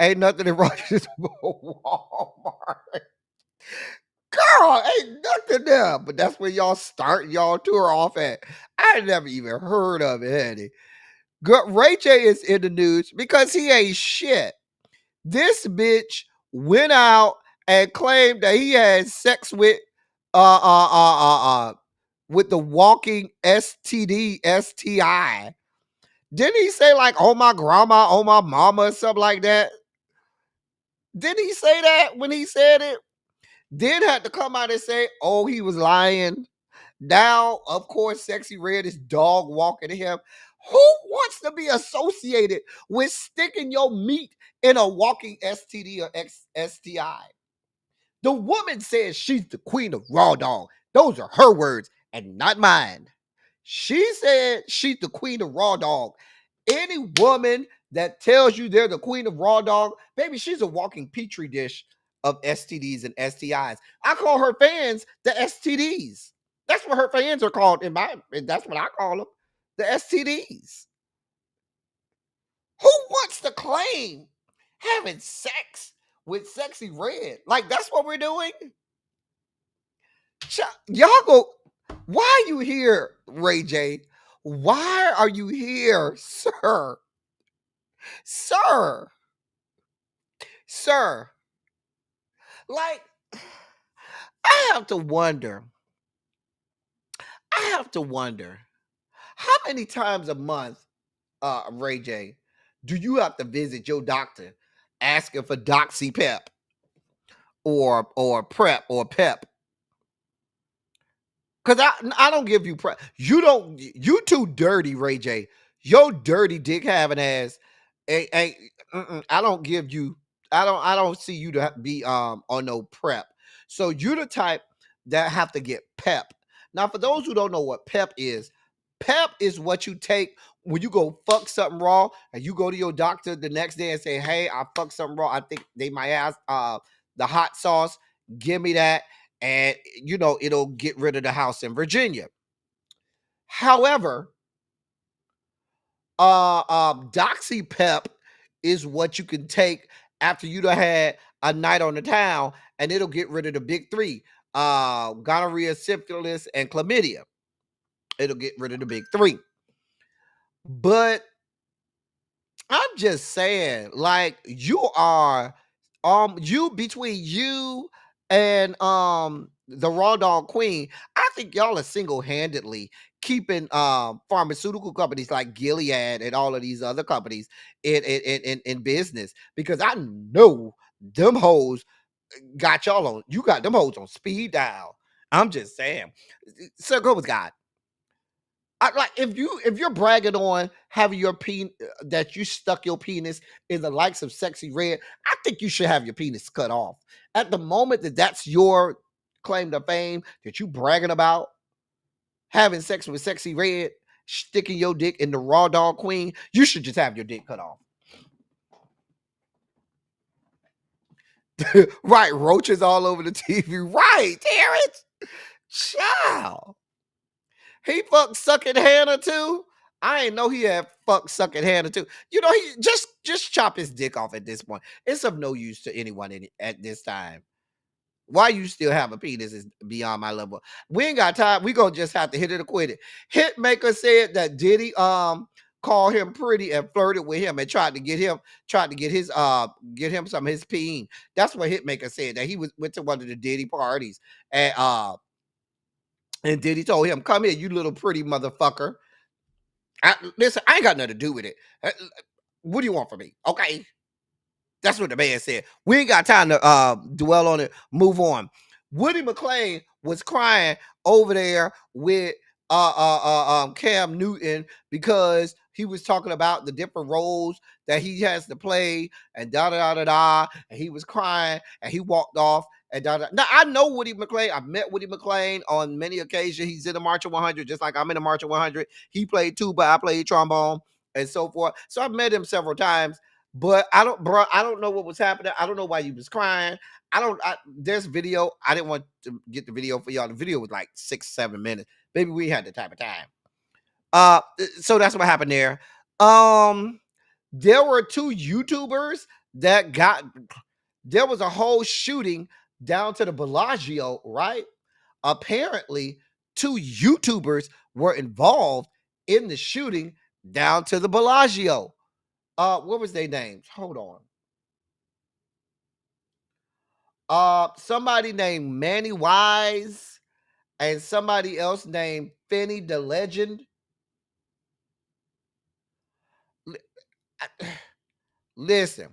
Ain't nothing in Rogers Walmart. Girl, ain't nothing there. But that's where y'all start y'all tour off at. I never even heard of it, Eddie. Ray J is in the news because he ain't shit. This bitch went out and claimed that he had sex with the walking STD, STI. Didn't he say like, oh my grandma, oh my mama, or something like that? Didn't he say that when he said it? Then had to come out and say, oh, he was lying. Now, of course, Sexy Red is dog walking to him. Who wants to be associated with sticking your meat in a walking STD or STI? The woman says she's the queen of raw dog. Those are her words and not mine. She said she's the queen of raw dog. Any woman that tells you they're the queen of raw dog, baby, she's a walking petri dish of STDs and STIs. I call her fans the STDs. That's what her fans are called that's what I call them, the STDs. Who wants to claim having sex with Sexy Red? Like, that's what we're doing? Y'all go, why are you here, Ray J? Why are you here, sir? Sir. Sir. Like, I have to wonder. How many times a month, Ray J, do you have to visit your doctor asking for Doxy Pep or Prep or Pep? Because I don't give you prep. You too dirty, Ray J. Your dirty dick having ass ain't I don't give you, I don't see you to be on no prep. So you the type that have to get pep. Now, for those who don't know what pep is what you take when you go fuck something raw and you go to your doctor the next day and say, hey, I fucked something raw. I think they might ask the hot sauce. Give me that. And it'll get rid of the house in Virginia. However, Doxy Pep is what you can take after you done had a night on the town, and it'll get rid of the big three: gonorrhea, syphilis, and chlamydia. It'll get rid of the big three. But I'm just saying, like, you are, you between you and the raw dog queen, I think y'all are single-handedly keeping pharmaceutical companies like Gilead and all of these other companies in business, because I know them hoes got y'all on. You got them hoes on speed dial. I'm just saying. So go with God. Like, if you're bragging on having your that you stuck your penis in the likes of Sexy Red, I think you should have your penis cut off. At the moment that that's your claim to fame, that you bragging about having sex with Sexy Red, sticking your dick in the raw dog queen, you should just have your dick cut off. Right, roaches all over the TV. Right, Terrence. Child. He fucked sucking Hannah too. I ain't know he had fucked sucking Hannah too. You know, he just chop his dick off at this point. It's of no use to anyone at this time. Why you still have a penis is beyond my level. We ain't got time. We gonna just have to hit it or quit it. Hitmaker said that Diddy called him pretty and flirted with him and tried to get him get him some of his peen. That's what Hitmaker said, that he went to one of the Diddy parties and Diddy told him, "Come here, you little pretty motherfucker." Listen, I ain't got nothing to do with it. What do you want from me? Okay. That's what the man said. We ain't got time to dwell on it. Move on. Woody McClain was crying over there with Cam Newton because he was talking about the different roles that he has to play and da da da da. And he was crying and he walked off and da da. Now I know Woody McClain. I've met Woody McClain on many occasions. He's in the March of 100, just like I'm in the March of 100. He played tuba, I played trombone, and so forth. So I've met him several times. But I don't know what was happening. I don't know why you was crying. There's video. I didn't want to get the video for y'all. The video was like 6-7 minutes. Maybe we had the type of time. So that's what happened there. There were two YouTubers that there was a whole shooting down to the Bellagio, right? Apparently, two YouTubers were involved in the shooting down to the Bellagio. What was their names? Hold on. Somebody named Manny Wise and somebody else named Finney the Legend. Listen,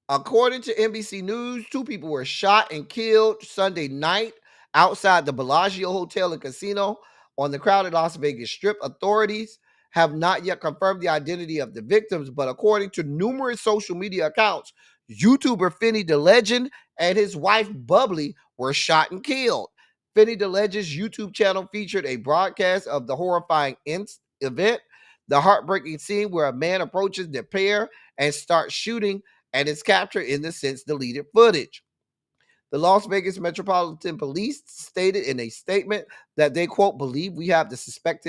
according to NBC News, two people were shot and killed Sunday night outside the Bellagio Hotel and Casino on the crowded Las Vegas Strip. Authorities have not yet confirmed the identity of the victims, but according to numerous social media accounts, YouTuber Finney the Legend and his wife Bubbly were shot and killed. Finney the Legend's YouTube channel featured a broadcast of the horrifying event, the heartbreaking scene where a man approaches the pair and starts shooting and is captured in the since deleted footage. The Las Vegas Metropolitan Police stated in a statement that they, quote, believe we have the suspect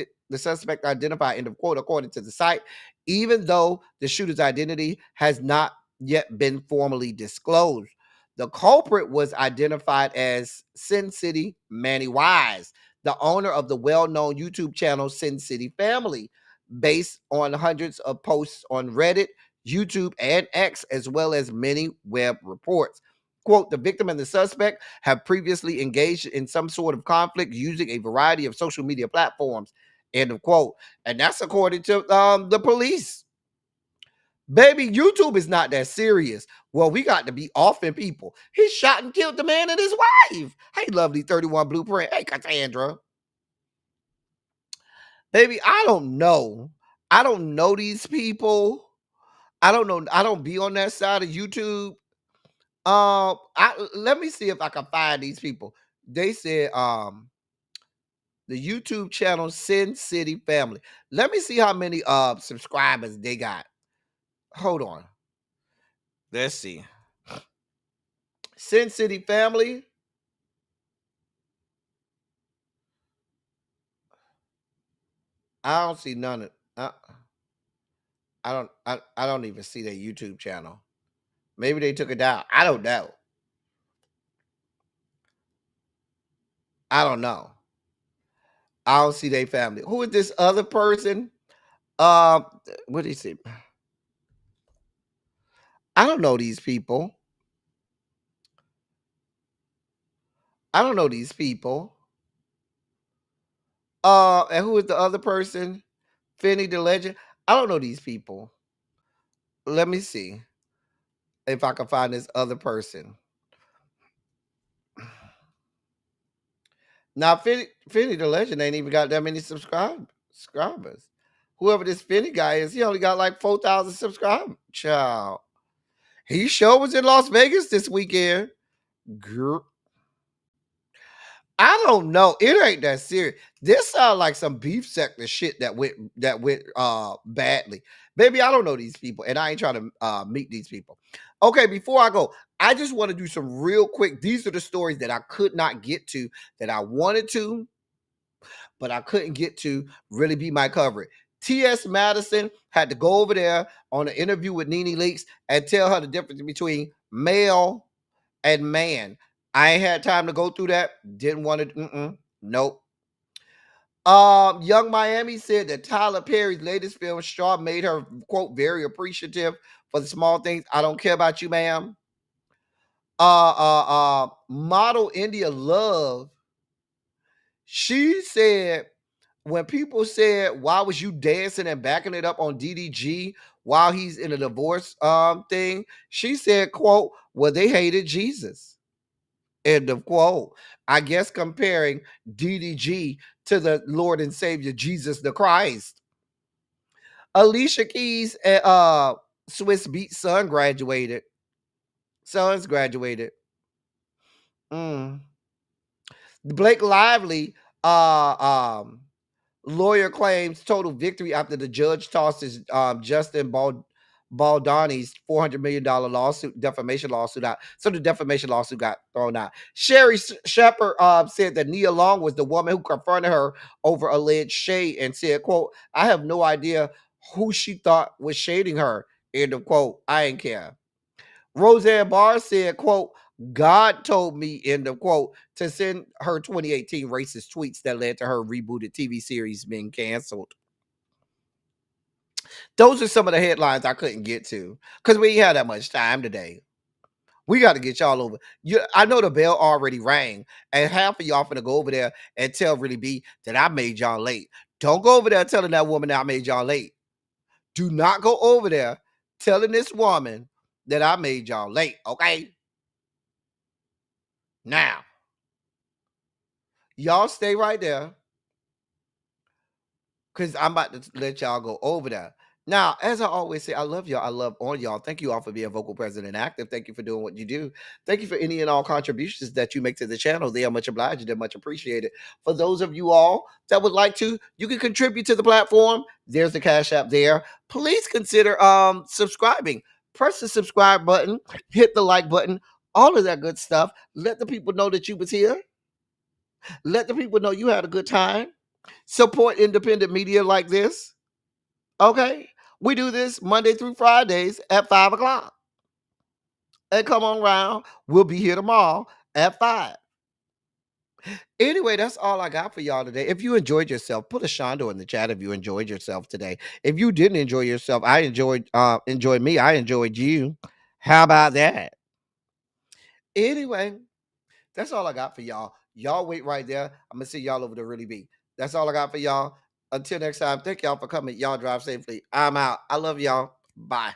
identified, end of quote, according to the site, even though the shooter's identity has not yet been formally disclosed. The culprit was identified as Sin City Manny Wise, the owner of the well-known YouTube channel Sin City Family, based on hundreds of posts on Reddit, YouTube, and X, as well as many web reports. Quote, the victim and the suspect have previously engaged in some sort of conflict using a variety of social media platforms, end of quote. And that's according to the police. Baby, YouTube is not that serious. Well, we got to be offing people. He shot and killed the man and his wife. Hey, lovely 31 Blueprint. Hey, Cassandra. Baby, I don't know. I don't know these people. I don't know. I don't be on that side of YouTube. Let me see if I can find these people. They said the YouTube channel Sin City Family. Let me see how many subscribers they got. Hold on. Let's see. Sin City Family. I don't see none of I don't even see their YouTube channel. Maybe they took it down. I don't know. I don't know. I don't see their family. Who is this other person? Uh, what is it? I don't know these people. I don't know these people. And who is the other person? Finney the legend. I don't know these people. Let me see if I can find this other person. Now, Finney the legend ain't even got that many subscribers. Whoever this Finney guy is, he only got like 4,000 subscribers. Child. He sure was in Las Vegas this weekend. Girl. I don't know. It ain't that serious. This sounds like some beef sector shit that went badly. Baby, I don't know these people, and I ain't trying to meet these people. Okay, before I go, I just want to do some real quick. These are the stories that I could not get to that I wanted to, but I couldn't get to really be my coverage. T.S. Madison had to go over there on an interview with Nene Leakes and tell her the difference between male and man. I ain't had time to go through that. Didn't want to. Nope. Young Miami said that Tyler Perry's latest film, Straw, made her, quote, very appreciative for the small things. I don't care about you, ma'am. Model India Love, she said when people said, why was you dancing and backing it up on DDG while he's in a divorce thing? She said, quote, well, they hated Jesus. End of quote. I guess comparing DDG to the Lord and Savior Jesus the Christ. Alicia Keys and Swiss Beat son graduated. Sons graduated. Blake Lively lawyer claims total victory after the judge tosses Justin Baldoni's $400 million lawsuit, defamation lawsuit out. So the defamation lawsuit got thrown out. Sherry Shepard said that Nia Long was the woman who confronted her over alleged shade and said, quote, I have no idea who she thought was shading her, end of quote. I ain't care. Roseanne Barr said, quote, God told me, end of quote, to send her 2018 racist tweets that led to her rebooted TV series being canceled. Those are some of the headlines I couldn't get to because we ain't had that much time today. We got to get y'all over. I know the bell already rang, and half of y'all finna go over there and tell Really B that I made y'all late. Don't go over there telling that woman that I made y'all late. Do not go over there telling this woman that I made y'all late, okay? Now, y'all stay right there because I'm about to let y'all go over there. Now, as I always say, I love y'all. I love all y'all. Thank you all for being vocal, present, and active. Thank you for doing what you do. Thank you for any and all contributions that you make to the channel. They are much obliged. They're much appreciated. For those of you all that would like to, you can contribute to the platform. There's the Cash App there. Please consider subscribing. Press the subscribe button. Hit the like button. All of that good stuff. Let the people know that you was here. Let the people know you had a good time. Support independent media like this. Okay? We do this Monday through Fridays at 5 o'clock. And come on around. We'll be here tomorrow at 5. Anyway, that's all I got for y'all today. If you enjoyed yourself, put a Shondo in the chat if you enjoyed yourself today. If you didn't enjoy yourself, I enjoyed me. I enjoyed you. How about that? Anyway, that's all I got for y'all. Y'all wait right there. I'm going to see y'all over to Really Be. That's all I got for y'all. Until next time, thank y'all for coming. Y'all drive safely. I'm out. I love y'all. Bye.